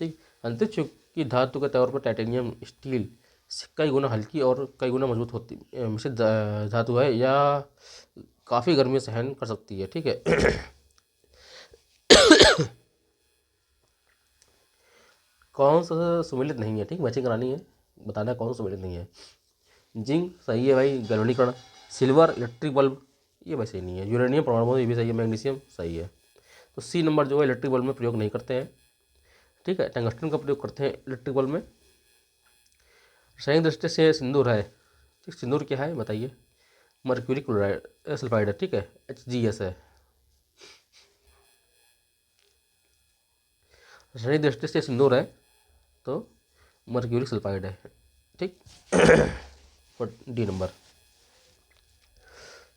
ठीक, अंतरिक्ष की धातु के तौर पर टाइटेनियम स्टील से कई गुना हल्की और कई गुना मजबूत होती मिश्र धातु है। या काफ़ी गर्मी सहन कर सकती है। ठीक है कौन सा सुमेलित नहीं है, ठीक, मैचिंग करानी है, बताना है कौन सा सुमेलित नहीं है। जिंक सही है भाई, गैल्वेनीकरण। सिल्वर इलेक्ट्रिक बल्ब, ये भाई सही नहीं है। यूरेनियम परमाणु बम, ये भी सही है। मैग्नीशियम सही है। तो सी नंबर जो है इलेक्ट्रिक बल्ब में प्रयोग नहीं करते हैं। ठीक है, टंगस्टन का प्रयोग करते हैं इलेक्ट्रिक बल्ब में। रासायनिक दृष्टि से सिंदूर है, ठीक, सिंदूर क्या है बताइए। मर्क्यूरी क्लोराइड सल्फाइड है। ठीक है, HGS है। रासायनिक दृष्टि से सिंदूर है तो मर्क्यूरी सल्फाइड है। ठीक और डी नंबर।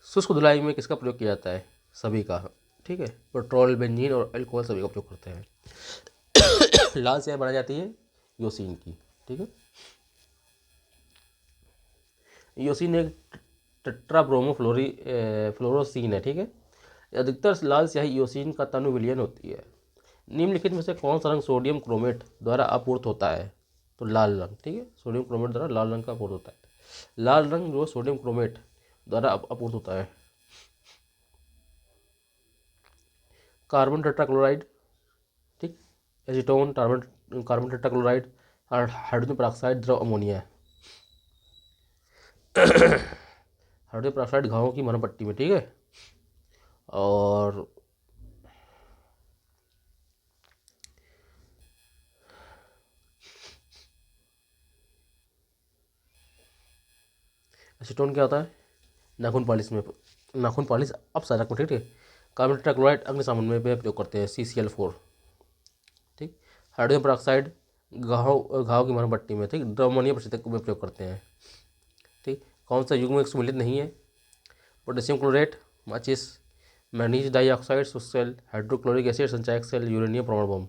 शुष्क धुलाई में किसका प्रयोग किया जाता है, सभी का। ठीक है, पेट्रोल, बेंजीन और अल्कोहल सभी का प्रयोग करते हैं। लाल स्याही बनाई जाती है योसिन की। ठीक है, योसिन एक टेट्राब्रोमो फ्लोरोसीन है। ठीक है, अधिकतर लाल स्याही योसिन का तनु विलयन होती है। निम्नलिखित में से कौन सा रंग सोडियम क्रोमेट द्वारा आपूर्त होता है, तो लाल रंग। ठीक है, सोडियम क्रोमेट द्वारा लाल रंग का आपूर्त होता है। लाल रंग जो सोडियम क्रोमेट द्वारा आपूर्त होता है। कार्बन टेट्राक्लोराइड, ठीक, acetone, carbon tetrachloride, hydrogen peroxide, द्रव अमोनिया। हाइड्रोजन पेरोक्साइड घावों की मरहम पट्टी में। ठीक है, और एसीटोन क्या होता है, नाखून पॉलिश में, नाखून पॉलिश अपसारक में। ठीक है, कार्बन टेट्राक्लोराइड अग्निशमन में प्रयोग करते हैं, CCl4। ठीक, हाइड्रोजन पेरोक्साइड घाव की मरहम पट्टी में। ठीक, द्रव अमोनिया प्रतिषेधक में प्रयोग करते हैं। ठीक, कौन सा युग्म सम्मिलित नहीं है, पोटेशियम क्लोरेट, माचिस, मैग्नीज डाइऑक्साइड, सुसेल, हाइड्रोक्लोरिक एसिड, संचायक सेल, यूरेनियम परमाणु बम।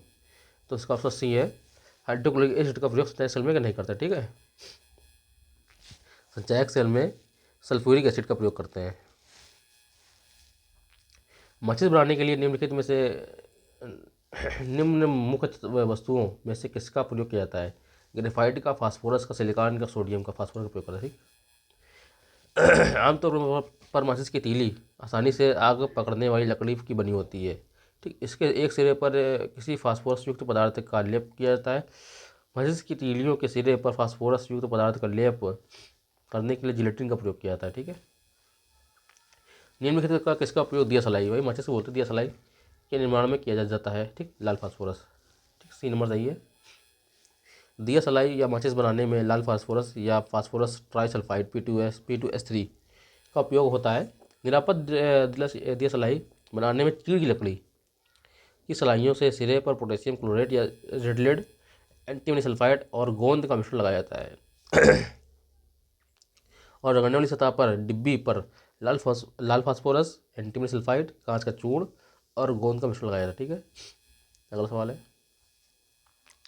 तो इसका ऑप्शन सी है, हाइड्रोक्लोरिक एसिड का प्रयोग संचायक सेल में नहीं करता। ठीक है, संचायक सेल में सल्फ्यूरिक एसिड का प्रयोग करते हैं। माचिस बनाने के लिए निम्नलिखित में से निम्न मुख्य वस्तुओं में से किसका प्रयोग किया जाता है, ग्रेफाइट का, फास्फोरस का, सिलिकॉन का, सोडियम का। फास्फोरस का प्रयोग करता है। ठीक, आमतौर पर माचिस की तीली आसानी से आग पकड़ने वाली लकड़ी की बनी होती है। ठीक, इसके एक सिरे पर किसी फास्फोरस युक्त पदार्थ का लेप किया जाता है। माचिस की तीलियों के सिरे पर फास्फोरस युक्त पदार्थ का लेप करने के लिए जिलेटिन का प्रयोग किया जाता है। ठीक है, निम्नलिखित का किसका प्रयोग, दिया सलाई, वही माचिस बोलते हैं, दिया सलाई के निर्माण में किया जाता है। ठीक, लाल फास्फोरस। ठीक, सी नंबर सही है। दिया सलाई या माचिस बनाने में लाल फास्फोरस या फास्फोरस ट्राइसल्फाइड P2S3 का उपयोग होता है। निरापद दिया सलाई बनाने में चीड़ की लकड़ी की सलाइयों से सिरे पर पोटेशियम क्लोरेट या रेड लेड एंटीमनी सल्फाइड और गोंद का मिश्रण लगाया जाता है और रगड़ने वाली सतह पर डिब्बी पर लाल फास्फोरस, एंटीमनी सल्फाइड, कांच का चूर्ण और गोंद का मिश्रण लगाया जाता है। ठीक है, अगला सवाल है,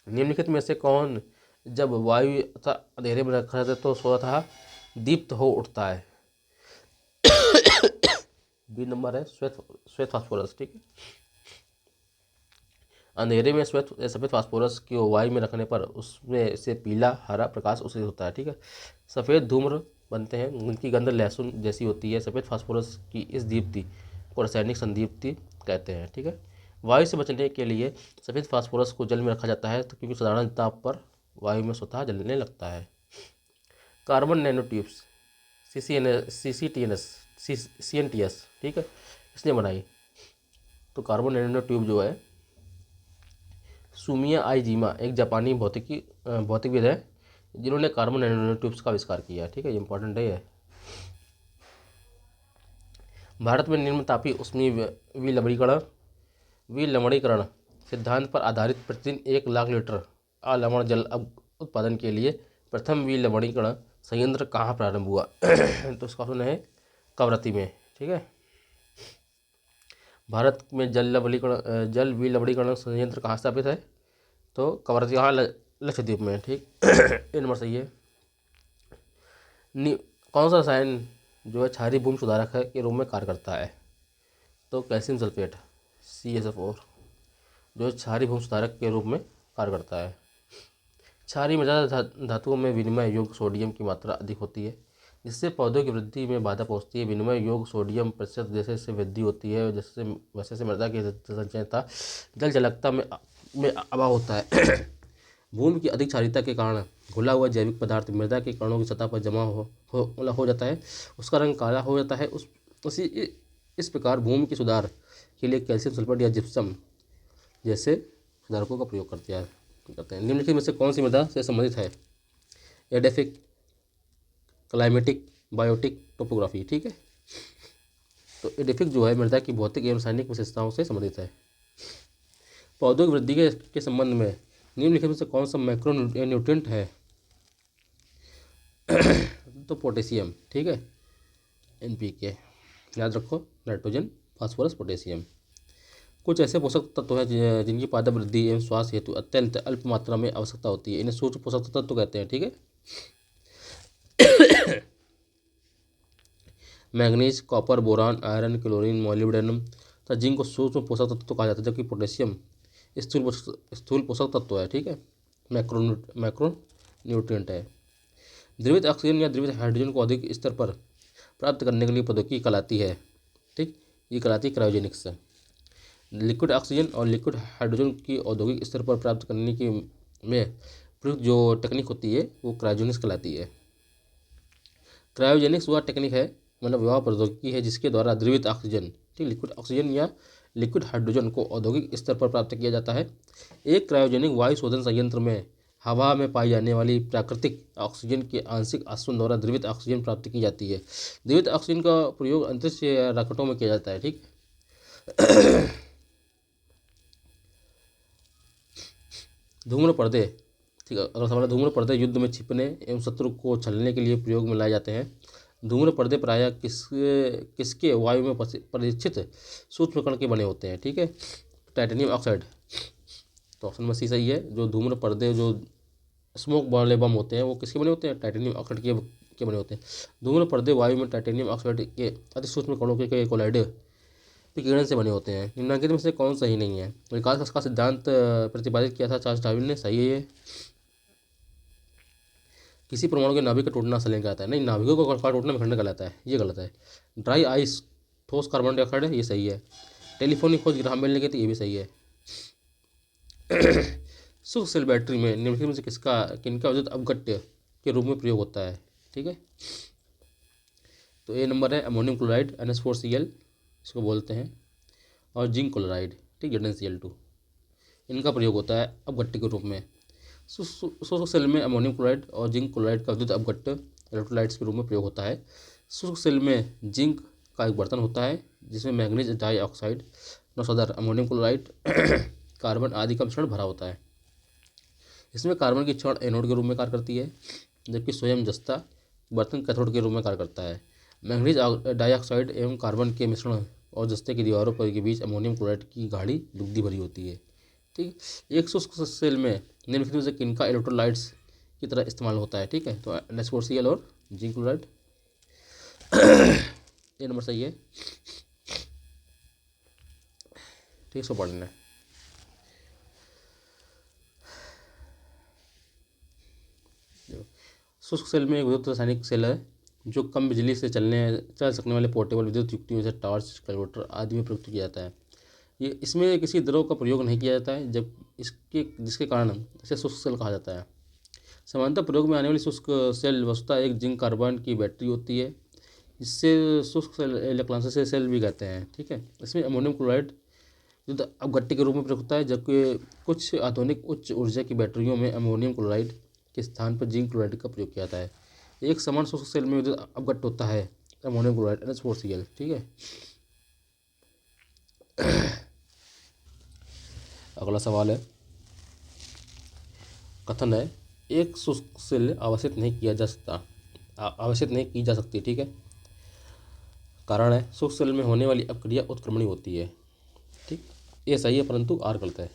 निम्नलिखित में से कौन जब वायु तथा अंधेरे में रखा जाता है तो स्वतः दीप्त हो उठता है? बी नंबर है श्वेत श्वेत फास्फोरस। ठीक है, अंधेरे में सफ़ेद फास्फोरस को वायु में रखने पर उसमें से पीला हरा प्रकाश उत्सर्जित होता है। ठीक है, सफ़ेद धूम्र बनते हैं, उनकी गंध लहसुन जैसी होती है। सफ़ेद फास्फोरस की इस दीप्ति को रासायनिक संदीप्ति कहते हैं। ठीक है, वायु से बचने के लिए सफ़ेद फास्फोरस को जल में रखा जाता है तो क्योंकि साधारण ताप पर वायु में स्वतः जलने लगता है। कार्बन नैनो ट्यूब्स CNTS, ठीक है, इसने बनाई। तो कार्बन नैनो ट्यूब जो है सुमिया आइजीमा एक जापानी भौतिकविद है जिन्होंने कार्बन नैनो ट्यूब्स का आविष्कार किया। ठीक है, ये इंपॉर्टेंट है। भारत में निम्न तापीय ऊष्मीय विलवणीकरण सिद्धांत पर आधारित प्रतिदिन 1 लाख लीटर अलवण जल उत्पादन के लिए प्रथम विलवणीकरण संयंत्र कहाँ प्रारंभ हुआ? तो इसका ऑप्शन है कवरत्ती में। ठीक है, भारत में जल विलवणीकरण संयंत्र कहाँ स्थापित है? तो कवरत्ती कहाँ, लक्षद्वीप में। ठीक, ये नंबर सही है। कौन सा रसायन जो है क्षारीय भूमि सुधारक है के रूप में कार्य करता है? तो कैल्शियम सल्फेट CSF4 जो क्षारीय भूमि सुधारक के रूप में कार्य करता है। क्षारीय मृदा धातुओं में विनिमय योग्य सोडियम की मात्रा अधिक होती है जिससे पौधों की वृद्धि में बाधा पहुंचती है। विनिमय योग्य सोडियम प्रतिशत जैसे जैसे वृद्धि होती है वैसे से मृदा की संचयता जल चालकता में अभाव होता है। भूमि की अधिक क्षारीयता के कारण घुला हुआ जैविक पदार्थ मृदा के कणों की सतह पर जमा हो जाता है, उसका रंग काला हो जाता है। इस प्रकार भूमि के सुधार के लिए कैल्शियम सल्फेट या जिप्सम जैसे सुधारकों का प्रयोग करते हैं। निम्नलिखित में से कौन सी मृदा से संबंधित है? Edaphic, climatic, biotic, topography. ठीक है, तो एडेफिक जो है मृदा की भौतिक एवं रासायनिक विशेषताओं से संबंधित है। पौधों की वृद्धि के संबंध में निम्नलिखित में से कौन सा मैक्रो न्यूट्रिएंट है? तो पोटेशियम। ठीक है, NPK याद रखो, नाइट्रोजन, फास्फोरस, पोटेशियम। कुछ ऐसे पोषक तत्व हैं जिनकी पादप वृद्धि एवं स्वास्थ्य हेतु अत्यंत अल्प मात्रा में आवश्यकता होती है, इन्हें सूक्ष्म पोषक तत्व कहते हैं। ठीक है, manganese, copper, boron, iron, chlorine, molybdenum तथा जिंक को सूक्ष्म पोषक तत्व कहा जाता है जबकि पोटेशियम स्थूल पोषक तत्व है। ठीक है, मैक्रो न्यूट्रिएंट है। द्रवित ऑक्सीजन या द्रवित हाइड्रोजन को अधिक स्तर पर प्राप्त करने के लिए प्रौद्योगिकी कहलाती है। ठीक, ये कहलाती है क्रायोजेनिक्स। लिक्विड ऑक्सीजन और लिक्विड हाइड्रोजन की औद्योगिक स्तर पर प्राप्त करने की में प्रयुक्त जो टेक्निक होती है वो क्रायोजेनिक्स कहलाती है। क्रायोजेनिक्स वह टेक्निक है, मतलब वह प्रौद्योगिकी है जिसके द्वारा द्रवित ऑक्सीजन, ठीक, लिक्विड ऑक्सीजन या लिक्विड हाइड्रोजन को औद्योगिक स्तर पर प्राप्त किया जाता है। एक क्रायोजेनिक वायु शोधन संयंत्र में हवा में पाई जाने वाली प्राकृतिक ऑक्सीजन के आंशिक आसवन द्वारा द्रवित ऑक्सीजन प्राप्त की जाती है। द्रवित ऑक्सीजन का प्रयोग अंतरिक्ष रॉकेटों में किया जाता है। ठीक, धूम्र पर्दे, ठीक है, अगर सवाल, धूम्र पर्दे युद्ध में छिपने एवं शत्रु को छलने के लिए प्रयोग में लाए जाते हैं। धूम्र पर्दे प्रायः किसके वायु में परिचित सूक्ष्म कण के बने होते हैं? ठीक है, टाइटेनियम ऑक्साइड। तो ऑप्शन में सी सही है। जो धूम्र पर्दे जो स्मोक वाले बम होते हैं वो किसके बने होते हैं? टाइटेनियम ऑक्साइड के बने होते हैं। धूम्र पर्दे वायु में टाइटेनियम ऑक्साइड के अति सूक्ष्म कणों के कोलाइड विकिरण से बने होते हैं। निम्नलिखित में से कौन सही नहीं है? विकास का सिद्धांत प्रतिपादित किया था चार्ल्स डार्विन ने, सही है ये। किसी परमाणु के नाभिक का टूटना संलयन कहलाता है, नहीं, नाभिकों का टूटना विखंडन कहलाता है, ये गलत है। ड्राई आइस ठोस कार्बन डाइऑक्साइड है, ये सही है। टेलीफोन की खोज ग्राहम बेल ने की थी, ये भी सही है। शुष्क सेल बैटरी में निम्नलिखित में से किनका विद्युत अपघट्य के रूप में प्रयोग होता है? ठीक है, तो ए नंबर है अमोनियम क्लोराइड NH4Cl इसको बोलते हैं, और जिंक क्लोराइड, ठीक, ZnCl2, इनका प्रयोग होता है अपघट्य के रूप में। शुष्क सेल में अमोनियम क्लोराइड और जिंक क्लोराइड का विद्युत अपघट्य इलेक्ट्रोलाइट्स के रूप में प्रयोग होता है। शुष्क सेल में जिंक का एक बर्तन होता है जिसमें मैग्नीज डाइऑक्साइड, 9 सदर अमोनियम क्लोराइड, कार्बन आदि का मिश्रण भरा होता है। इसमें कार्बन की छड़ एनोड के रूप में कार्य करती है, जबकि सोडियम जस्ता बर्तन कैथोड के रूप में कार्य करता है। मैंगनीज डाइऑक्साइड एवं कार्बन के मिश्रण और जस्ते की दीवारों पर के बीच अमोनियम क्लोराइड की गाढ़ी दुग्धी भरी होती है। ठीक, एक शुष्क सेल में निम्नलिखित में से किनका इलेक्ट्रोलाइट्स की तरह इस्तेमाल होता है? ठीक है, तो NH4Cl और जिंक क्लोराइड। ये नंबर सही है। ठीक, इसको पढ़ना है। शुष्क सेल में एक विद्युत रासायनिक सेल है जो कम बिजली से चल सकने वाले पोर्टेबल विद्युत युक्तियों जैसे टॉर्च, कैलकुलेटर आदि में प्रयुक्त किया जाता है। ये इसमें किसी द्रव का प्रयोग नहीं किया जाता है, जब जिसके कारण इसे शुष्क सेल कहा जाता है। सामान्यतः प्रयोग में आने वाली शुष्क सेल वस्तुतः एक जिंक कार्बन की बैटरी होती है, जिससे शुष्क सेल इलेक्ट्रॉन सेल भी कहते हैं। ठीक है, इसमें अमोनियम क्लोराइड जो अपघट्य के रूप में प्रयुक्त होता है, जबकि कुछ आधुनिक उच्च ऊर्जा की बैटरियों में अमोनियम क्लोराइड के स्थान पर जिंक क्लोराइड का प्रयोग किया जाता है। एक समान शुष्क सेल में विद्युत अपघट्य होता है अमोनियम क्लोराइड NH4Cl। ठीक है, अगला सवाल है, कथन है एक शुष्क सेल आवश्यक नहीं की जा सकती। ठीक है, कारण है शुष्क सेल में होने वाली अपक्रिया उत्क्रमणी होती है। ठीक, ये सही है, परंतु आर गलत है।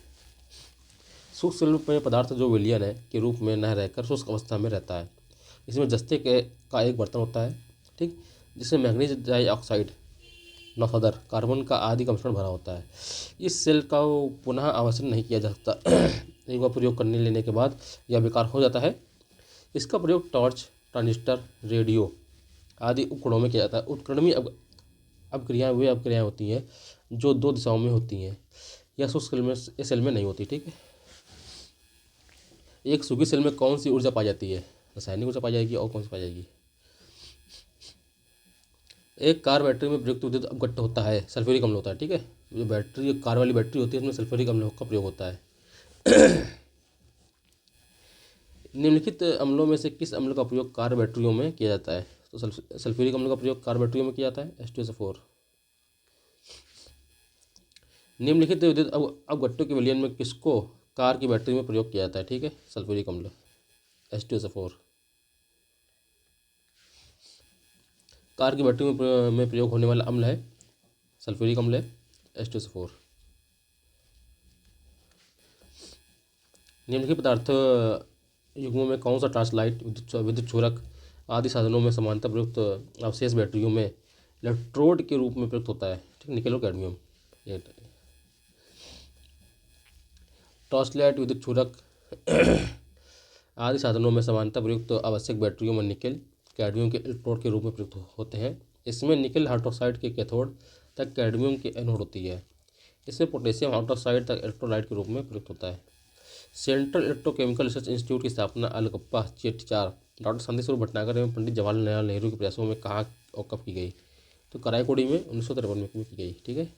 शुष्क सेल में पदार्थ जो विलयन है के रूप में न रहकर शुष्क अवस्था में रहता है। इसमें जस्ते का एक बर्तन होता है, ठीक, जिसमें मैंगनीज डाइऑक्साइड, नौसदर, कार्बन का आदि का मिश्रण भरा होता है। इस सेल का पुनः आवश्यक नहीं किया जा सकता। एक बार प्रयोग करने लेने के बाद यह बेकार हो जाता है। इसका प्रयोग टॉर्च, ट्रांजिस्टर, रेडियो आदि उपकरणों में किया जाता है। उत्क्रमणी अपक्रियाएँ वे अपक्रियाएँ होती हैं जो दो दिशाओं में होती हैं। यह शुष्क सेल में नहीं होती। ठीक है, एक सूखी सेल में कौन सी ऊर्जा पाई जाती है? रासायनिक ऊर्जा पाई जाएगी, और कौन सी पाई जाएगी? एक कार बैटरी में प्रयुक्त विद्युत अपघट्य होता है, सल्फ्यूरिक अम्ल होता है। ठीक है, जो बैटरी कार वाली बैटरी होती है उसमें सल्फ्यूरिक अम्ल का प्रयोग होता है। निम्नलिखित अम्लों में से किस अम्ल का प्रयोग कार बैटरियों में किया जाता है? तो सल्फ्यूरिक अम्ल का प्रयोग कार बैटरियों में किया जाता है, H2SO4। निम्नलिखित विद्युत अपघट्यों के विलयन में किसको कार की बैटरी में प्रयोग किया जाता है? ठीक है, सल्फ्यूरिक अम्ल, H2SO4। कार की बैटरी में प्रयोग होने वाला अम्ल है सल्फ्यूरिक अम्ल है, H2SO4। निम्नलिखित पदार्थ युग्मों में कौन सा टॉर्च लाइट, विद्युत चोरक आदि साधनों में समानता प्रयुक्त अवशेष बैटरियों में इलेक्ट्रोड के रूप में प्रयुक्त होता है? ठीक, निकेल और कैडमियम। टॉर्च लाइट, विद्युत चोरक आदि साधनों में समानता प्रयुक्त आवश्यक बैटरियों में निकेल, कैडमियम के इलेक्ट्रोड के रूप में प्रयुक्त होते हैं। इसमें निकेल हाइड्रोक्साइड के कैथोड तक कैडमियम की एनोड होती है। इसमें पोटेशियम हाइड्रोक्साइड तक इलेक्ट्रोलाइट के रूप में प्रयुक्त होता है। सेंट्रल इलेक्ट्रोकेमिकल रिसर्च इंस्टीट्यूट की स्थापना अलगप्पा चेट्टीचार, डॉक्टर संदेश स्वरूप भटनागर एवं पंडित जवाहरलाल नेहरू के प्रयासों में कहाँ और कब की गई? तो कराईकोड़ी में 1953 में की गई। ठीक है,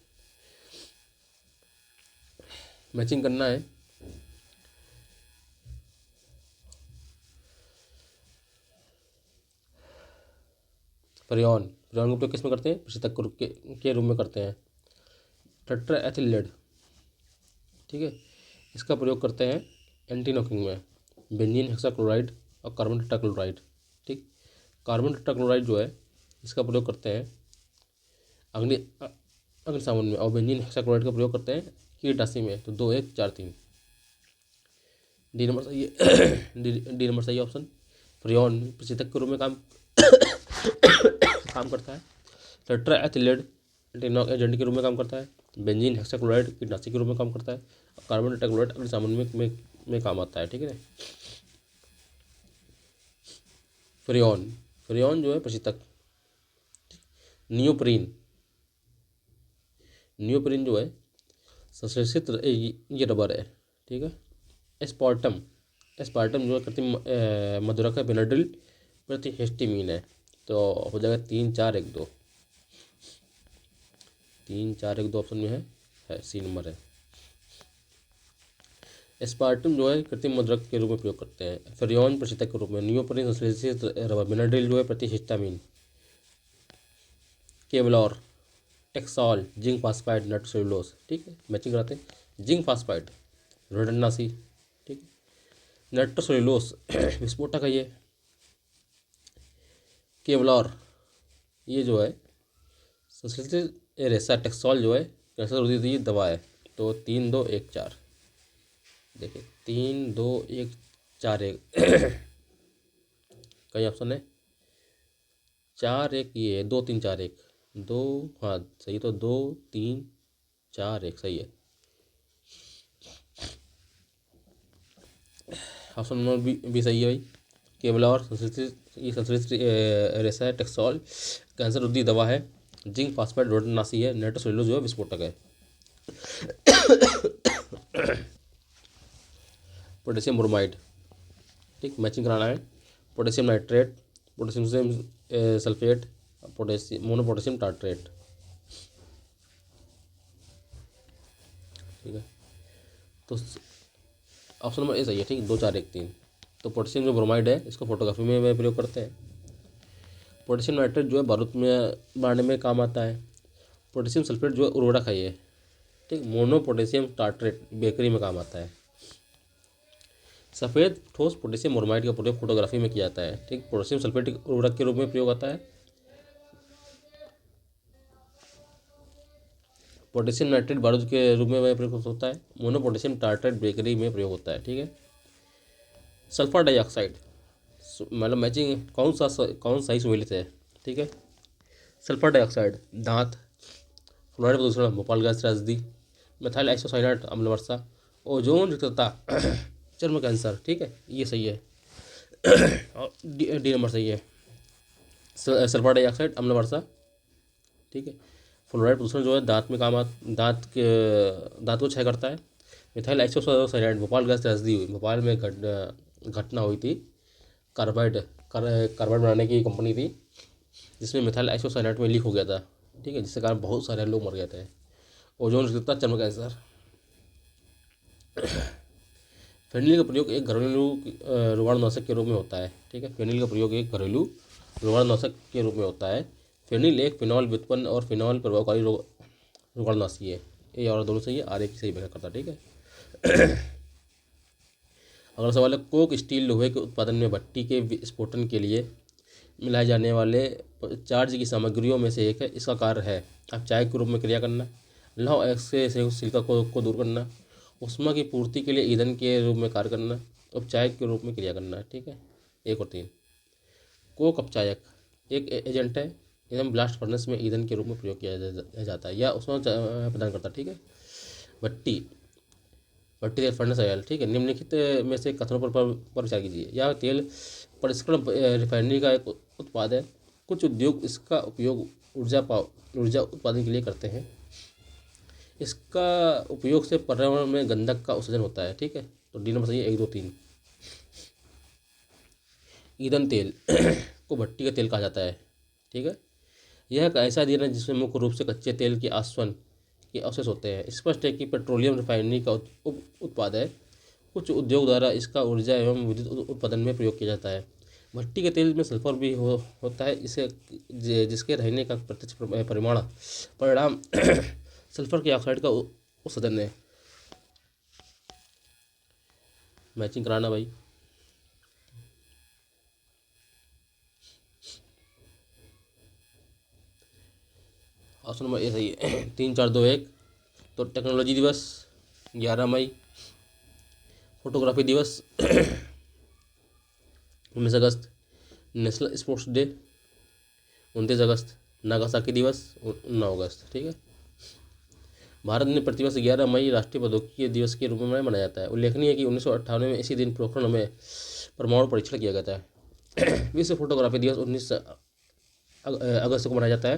मैचिंग करना है। फ्रेयॉन का उपयोग किस में करते हैं? प्रतिष्ठक के रूप में करते हैं। टेट्रा एथिल लेड, ठीक है, इसका प्रयोग करते हैं एंटी नॉकिंग में, बेंजीन हेक्साक्लोराइड और कार्बन टेट्राक्लोराइड। ठीक, कार्बन टेट्राक्लोराइड जो है इसका प्रयोग करते हैं अग्निशामन में, और बेंजीन हेक्साक्लोराइड का प्रयोग करते हैं कीटनाशी में। तो 2, 1, 4, 3 डी नंबर सही है। डी नंबर सही ऑप्शन। फ्रेयॉन प्रतिष्ठक के रूप में काम करता है। टेट्रा एथिलेट एजेंट के रूप में काम करता है। बेंजीन हेक्साक्लोराइड कीटनाशी के रूप में काम करता है। कार्बन टेट्राक्लोराइड अग्निशमन में काम आता है। ठीक है ना। फ्रेयॉन जो है प्रतिष्ठक। नियोप्रीन जो है संश्लेषित ये रबर है। ठीक है। एस्पार्टम जो है कृत्रिम मधुरक है, बेनाड्रिल प्रतिहिस्टामीन है। तो हो जाएगा 3, 4, 1, 2। 3, 4, 1, 2 ऑप्शन में है सी नंबर है। एस्पार्टम जो है कृत्रिम मधुरक के रूप में प्रयोग करते हैं। फ्रेयॉन प्रतिष्ठक के रूप में। नियोप्रीन संश्लेषित रबर। बेनाड्रिल जो है प्रतिहिस्टामीन। Kevlar, Taxol, zinc phosphide, nitrocellulose. ठीक है, मैचिंग कराते हैं। जिंक फास्फाइड रेडनासी। ठीक है। नाइट्रोसेल्यूलोस विस्फोटक है ये। केवलॉर ये जो है संश्लेषित रेसा टेक्सोल जो है कैंसर रोधी दवा है। तो 3 2 1 4 देखिए 3 2 1 4 1 कई ऑप्शन है 4 1 ये है 2 3 4 1 2 हाँ सही तो 2 3 4 1 सही है। ऑप्शन नंबर बी सही है भाई। केवलॉर संश्लेषित रेसा टेक्सोल कैंसर रोधी दवा है। जिंक फास्फेट रोडनाशी है। नाइट्रोसेल्यूलोज जो है विस्फोटक है। पोटेशियम ब्रोमाइड ठीक मैचिंग कराना है। Potassium nitrate, potassium sulphate, potassium monopotassium tartrate. ठीक है तो ऑप्शन नंबर ए सही है। ठीक 2 4 1 3। तो पोटेशियम जो ब्रोमाइड है इसको फोटोग्राफी में प्रयोग करते हैं। पोटेशियम नाइट्रेट जो है बारूद में बनाने में काम आता है। पोटेशियम सल्फेट जो है उर्वरक है ये। ठीक मोनो पोटेशियम टार्ट्रेट बेकरी में काम आता है। सफ़ेद ठोस पोटेशियम ब्रोमाइड का प्रयोग फोटोग्राफी में किया जाता है। ठीक पोटेशियम सल्फेट उर्वरक के रूप में प्रयोग आता है। पोटेशियम नाइट्रेट बारूद के रूप में प्रयोग होता है। मोनो पोटेशियम टार्ट्रेट बेकरी में प्रयोग होता है। ठीक है सल्फर डाइऑक्साइड मतलब मैचिंग कौन सही सुमेलित है। ठीक है सल्फर डाइऑक्साइड दांत, फ्लोराइड प्रदूषण, भोपाल गैस त्रासदी, मिथाइल आइसोसाइनेट अम्ल वर्षा, ओजोन रिक्तता, चर्म कैंसर। ठीक है ये सही है। और डी नंबर सही है। सल्फर डाइऑक्साइड अम्ल वर्षा। ठीक है फ्लोराइड प्रदूषण जो है दांत में दांत को क्षय करता है। मिथाइल आइसोसाइनेट भोपाल गैस त्रासदी हुई। भोपाल में घटना हुई थी। कार्बाइड बनाने की कंपनी थी जिसमें मिथाइल आइसोसाइनेट में लीक हो गया था। ठीक है जिसके कारण बहुत सारे लोग मर गए थे। ओजोन रिक्तता, चर्म कैंसर। फेनिल का प्रयोग एक घरेलू रोगाणुनाशक के रूप में होता है। ठीक है फेनिल का प्रयोग एक घरेलू रोगाणुनाशक के रूप में होता है। फेनिल एक फिनॉल व्युत्पन्न और फिनॉल प्रभावकारी रोगाणुनाशी है। ए और दोनों सही है। आर एक सही व्याख्या करता है। ठीक है अगला सवाल है कोक स्टील लोहे के उत्पादन में भट्टी के विस्फोटन के लिए मिलाए जाने वाले चार्ज की सामग्रियों में से एक है। इसका कार्य है अपचायक के रूप में क्रिया करना, लौह अयस्क से संयुक्त सिलिका को दूर करना, ऊष्मा की पूर्ति के लिए ईंधन के रूप में कार्य करना, उपचायक के रूप में क्रिया करना। ठीक है 1 और 3। कोक अपचायक एक एजेंट है। एकदम ब्लास्ट फर्नेस में ईंधन के रूप में प्रयोग किया जाता है या ऊष्मा प्रदान करता है। ठीक है भट्टी तेल फर्नेस ऑयल। ठीक है निम्नलिखित में से कथनों पर विचार कीजिए। यह तेल परिष्करण रिफाइनरी का एक उत्पाद है। कुछ उद्योग इसका उपयोग ऊर्जा उत्पादन के लिए करते हैं। इसका उपयोग से पर्यावरण में गंधक का उत्सर्जन होता है। ठीक है तो डी नंबर सही है 1 2 3। ईंधन तेल को भट्टी का तेल कहा जाता है। ठीक है यह एक ऐसा ईंधन है जिसमें मुख्य रूप से कच्चे तेल के आसवन के अवशेष होते हैं। स्पष्ट है कि पेट्रोलियम रिफाइनरी का उत्पाद है। कुछ उद्योग द्वारा इसका ऊर्जा एवं विद्युत उत्पादन में प्रयोग किया जाता है। भट्टी के तेल में सल्फर भी होता है इसे जिसके रहने का प्रत्यक्ष परिणाम सल्फर के ऑक्साइड का उत्सर्जन है। मैचिंग कराना भाई। ऑप्शन नंबर ए सही है 3 4 2 1। तो टेक्नोलॉजी दिवस 11 मई, फोटोग्राफी दिवस 19 अगस्त, नेशनल स्पोर्ट्स डे 29 अगस्त, नागासाकी दिवस 9 अगस्त। ठीक है भारत में प्रतिवर्ष 11 मई राष्ट्रीय प्रौद्योगिकी दिवस के रूप में मनाया जाता है। उल्लेखनीय है कि 1998 में इसी दिन पोखरण में परमाणु परीक्षण किया गया था। विश्व फोटोग्राफी दिवस 19 अगस्त को मनाया जाता है।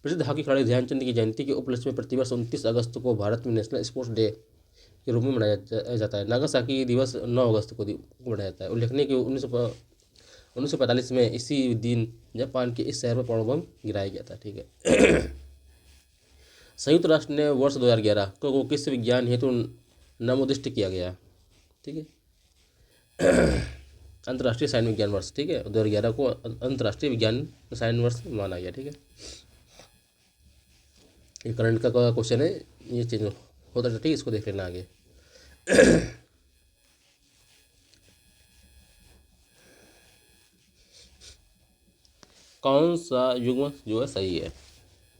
प्रसिद्ध हॉकी खिलाड़ी ध्यानचंद की जयंती के उपलक्ष्य में प्रतिवर्ष 29 अगस्त को भारत में नेशनल स्पोर्ट्स डे के रूप में मनाया जाता है। नागासाकी दिवस 9 अगस्त को मनाया जाता है। उल्लेखनीय कि 1945 में इसी दिन जापान के इस शहर पर परमाणु बम गिराया गया था। ठीक है संयुक्त राष्ट्र ने वर्ष 2011 को किस विज्ञान हेतु नामोदिष्ट किया गया। ठीक है अंतर्राष्ट्रीय साइंस विज्ञान वर्ष। ठीक है 2011 को अंतर्राष्ट्रीय विज्ञान साइंस वर्ष माना गया। ठीक है ये करंट का क्वेश्चन है ये चेंज होता है। ठीक है इसको देख लेना आगे। कौन सा युग्म जो है सही है?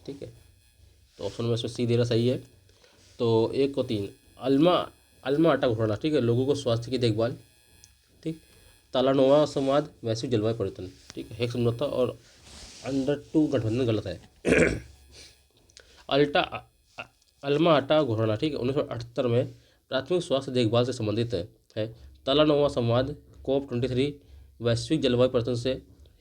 ठीक है, तो ऑप्शन में इसमें सी दे रहा सही है। तो 1 और 3, अल्मा अल्मा आटा घोटाला, ठीक है, लोगों को स्वास्थ्य की देखभाल, ठीक। तालानोवा संवाद, वैश्विक जलवायु परिवर्तन, ठीक है, हेग समझौता और अंडर 2 गठबंधन गलत है। अल्टा अल्मा आटा घोटाला, ठीक है, 1978 में प्राथमिक स्वास्थ्य देखभाल से संबंधित है। तालानोवा संवाद COP23 वैश्विक जलवायु परिवर्तन से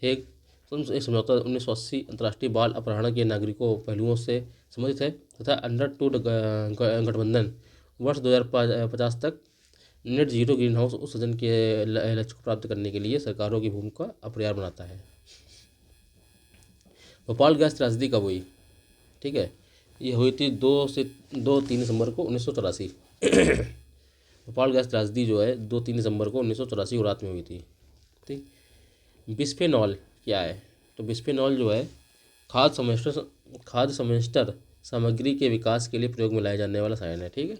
हेग एक समझौता 1980 अंतर्राष्ट्रीय बाल अपहरण के नागरिकों पहलुओं से संबंधित है। तथा अंडर 2 गठबंधन वर्ष 2050 तक नेट जीरो ग्रीन हाउस उत्सर्जन के लक्ष्य को प्राप्त करने के लिए सरकारों की भूमिका अपरिहार्य बनाता है। भोपाल गैस त्रासदी कब हुई? ठीक है, ये हुई थी 2-3 दिसंबर को 1984। भोपाल गैस त्रासदी जो है 2-3 दिसंबर को 1984 को रात में हुई थी, ठीक। बिस्फेनॉल क्या है? तो बिस्फेनॉल जो है खाद्य समेस्टर सामग्री के विकास के लिए प्रयोग में लाया जाने वाला रसायन है, ठीक है।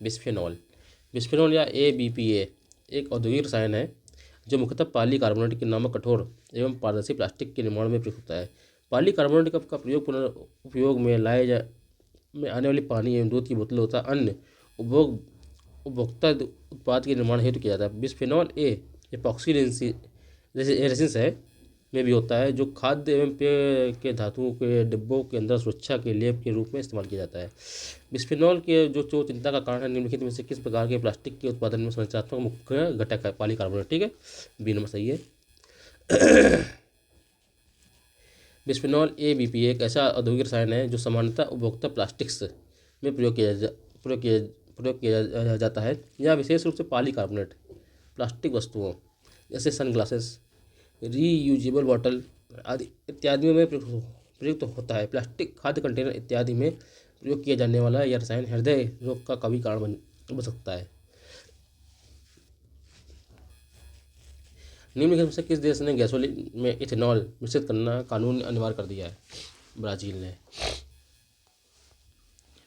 बिस्फेनॉल या ABPA एक औद्योगिक रसायन है जो मुख्यतः पॉलीकार्बोनेट के नामक कठोर एवं पारदर्शी प्लास्टिक के निर्माण में प्रयुक्त होता है। पॉलीकार्बोनेट का प्रयोग पुनर्उपयोग में आने वाली पानी एवं दूध की बोतलों तथा अन्य उपभोक्ता उत्पाद के निर्माण हेतु किया जाता है। बिस्फेनॉल A एपॉक्सी रेसिन्स है में भी होता है, जो खाद्य एवं पेय के धातुओं के डिब्बों के अंदर सुरक्षा के लेप के रूप में इस्तेमाल किया जाता है। बिस्फेनॉल के जो चिंता का कारण है, निम्नलिखित में से किस प्रकार के प्लास्टिक के उत्पादन में संरचनात्मक मुख्य घटक है? पॉलीकार्बोनेट, ठीक है, बी नंबर सही है। बिस्फेनॉल ABPA एक ऐसा औद्योगिक रसायन है जो सामान्यतः उपभोक्ता प्लास्टिक्स में प्रयोग किया जाता है। यह विशेष रूप से पॉलीकार्बोनेट प्लास्टिक वस्तुओं जैसे सनग्लासेस, रीयूजेबल बॉटल आदि इत्यादि में प्रयुक्त होता है। प्लास्टिक खाद्य कंटेनर इत्यादि में प्रयोग किया जाने वाला यह रसायन हृदय रोग का कभी कारण बन सकता है। निम्नलिखित में से किस देश ने गैसोलीन में इथेनॉल मिश्रित करना कानून अनिवार्य कर दिया है? ब्राज़ील ने,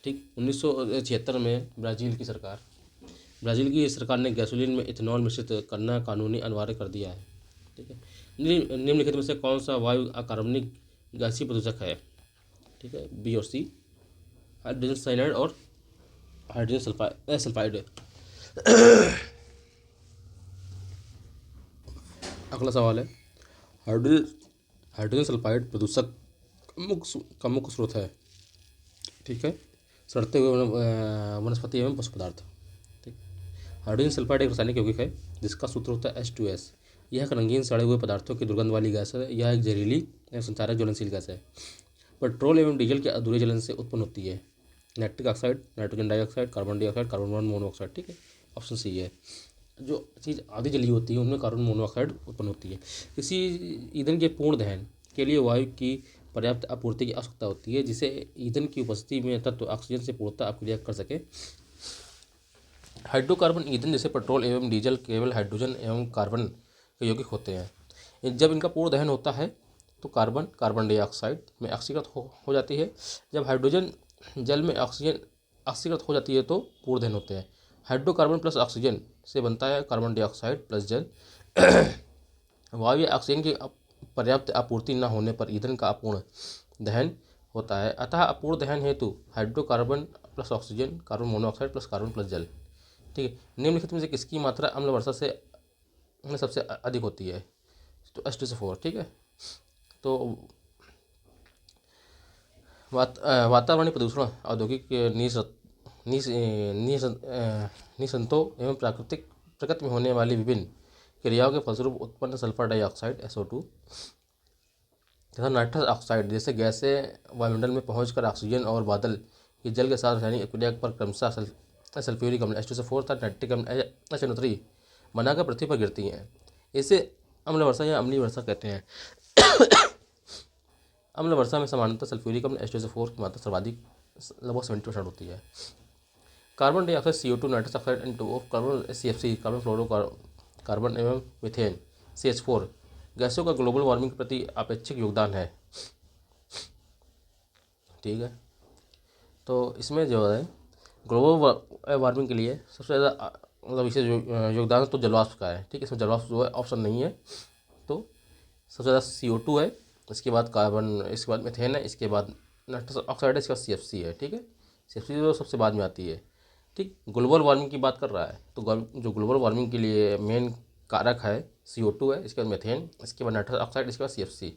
ठीक। 1976 में ब्राज़ील की सरकार ने गैसोलीन में इथेनॉल मिश्रित करना कानूनी अनिवार्य कर दिया है, ठीक है। निम्नलिखित में से कौन सा वायु अकार्बनिक गैसीय प्रदूषक है? ठीक है, बी और सी, हाइड्रोजन साइनाइड और हाइड्रोजन सल्फाइड। अगला सवाल है, हाइड्रोजन सल्फाइड प्रदूषक का मुख्य स्रोत है, ठीक है, सड़ते हुए वनस्पति एवं पशु पदार्थ, ठीक। हाइड्रोजन सल्फाइड एक रासायनिक यौगिक है जिसका सूत्र होता है H2S। यह एक रंगीन सड़े हुए पदार्थों की दुर्गंध वाली गैस है। यह एक जहरीली एवं संचारक ज्वलनशील गैस है। पेट्रोल एवं डीजल के अधूरे जलन से उत्पन्न होती है। Nitric oxide, nitrogen dioxide, carbon dioxide, carbon monoxide, ठीक है, ऑप्शन सी है। जो चीज़ आधी जली होती है उनमें कार्बन मोनोऑक्साइड उत्पन्न होती है। किसी ईंधन के पूर्ण दहन के लिए वायु की पर्याप्त आपूर्ति की आवश्यकता होती है, जिसे ईंधन की उपस्थिति में तत्व ऑक्सीजन से पूर्णतः अपक्रिया कर सके। हाइड्रोकार्बन ईंधन जैसे पेट्रोल एवं डीजल केवल हाइड्रोजन एवं कार्बन के यौगिक होते हैं। जब इनका पूर्ण दहन होता है तो कार्बन डाइऑक्साइड में ऑक्सीकृत हो जाती है। जब हाइड्रोजन जल में ऑक्सीकृत हो जाती है तो पूर्ण दहन होते हैं। हाइड्रोकार्बन प्लस ऑक्सीजन से बनता है कार्बन डाइऑक्साइड प्लस जल। वायु या ऑक्सीजन की पर्याप्त आपूर्ति न होने पर ईंधन का अपूर्ण दहन होता है। अतः अपूर्ण दहन हेतु hydrocarbon plus oxygen, carbon monoxide plus carbon plus जल, ठीक है। निम्नलिखित में से किसकी मात्रा अम्ल वर्षा में सबसे अधिक होती है? तो H2SO4, ठीक है। तो वातावरणीय प्रदूषण औद्योगिक निसंतों एवं प्रकृति में होने वाली विभिन्न क्रियाओं के फलस्वरूप उत्पन्न सल्फर डाइऑक्साइड SO2 तथा नाइट्रस ऑक्साइड जैसे गैसें वायुमंडल में पहुंचकर ऑक्सीजन और बादल की जल के साथ रासायनिक अभिक्रिया पर क्रमशः सल्फ्यूरिक अम्ल H2SO4 तथा नाइट्रिक अम्ल HNO3 बनाकर पृथ्वी पर गिरती हैं। इसे अम्ल वर्षा या अम्लीय वर्षा कहते हैं। अम्ल वर्षा में सामान्यतः सल्फ्यूरिक अम्ल H2SO4 की मात्रा सर्वाधिक लगभग 70% होती है। Carbon dioxide CO2, nitrous oxide N2O, carbon CFC, carbon fluorocarbon एवं मीथेन CH4 गैसों का ग्लोबल वार्मिंग के प्रति अपेक्षित योगदान है, ठीक है। तो इसमें जो है ग्लोबल वार्मिंग के लिए सबसे ज़्यादा मतलब विशेष योगदान तो जलवाष्प का है, ठीक है। इसमें जलवाष्प जो है ऑप्शन नहीं है, तो सबसे ज़्यादा CO2 है, इसके बाद कार्बन, इसके बाद मीथेन है, इसके बाद नाइट्रस ऑक्साइड है, इसके बाद CFC है। ठीक है, CFC तो सबसे बाद में आती है। ठीक, ग्लोबल वार्मिंग की बात कर रहा है तो जो ग्लोबल वार्मिंग के लिए मेन कारक है CO2 है, इसके बाद मीथेन, इसके बाद नाइट्रस ऑक्साइड, इसके बाद CFC।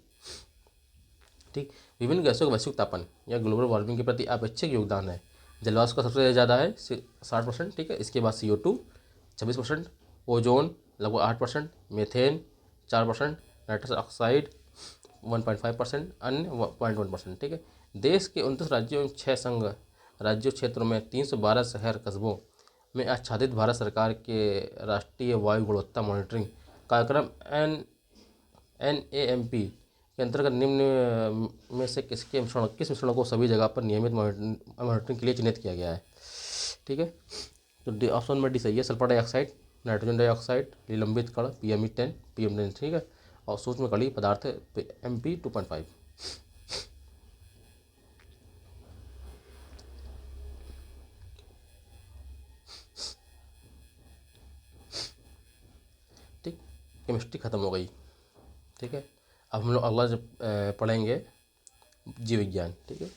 ठीक, विभिन्न गैसों का वैश्विक तापन या ग्लोबल वार्मिंग के प्रति अपेक्षित योगदान है। जलवायु का सबसे ज़्यादा है 60%। ठीक है, इसके बाद CO2 26%, ओजोन लगभग 8%, मीथेन 4%, नाइट्रस ऑक्साइड 1.5%, अन्य 0.1%। ठीक है, देश के 29 राज्यों एवं 6 संघ राज्यों क्षेत्रों में 312 शहर कस्बों में आच्छादित भारत सरकार के राष्ट्रीय वायु गुणवत्ता मॉनिटरिंग कार्यक्रम NAMP के अंतर्गत निम्न में से किस मिश्रणों को सभी जगह पर नियमित मॉनिटरिंग के लिए चिन्हित किया गया है। ठीक है, तो ऑप्शन में डी सही है, सल्फर डाइऑक्साइड, नाइट्रोजन डाइऑक्साइड, निलंबित कण PM10 PM10। ठीक है, और सूक्ष्म कणीय पदार्थ MP2.5। ठीक, केमिस्ट्री खत्म हो गई। ठीक है, अब हम लोग अगला जब पढ़ेंगे जीव विज्ञान। ठीक है।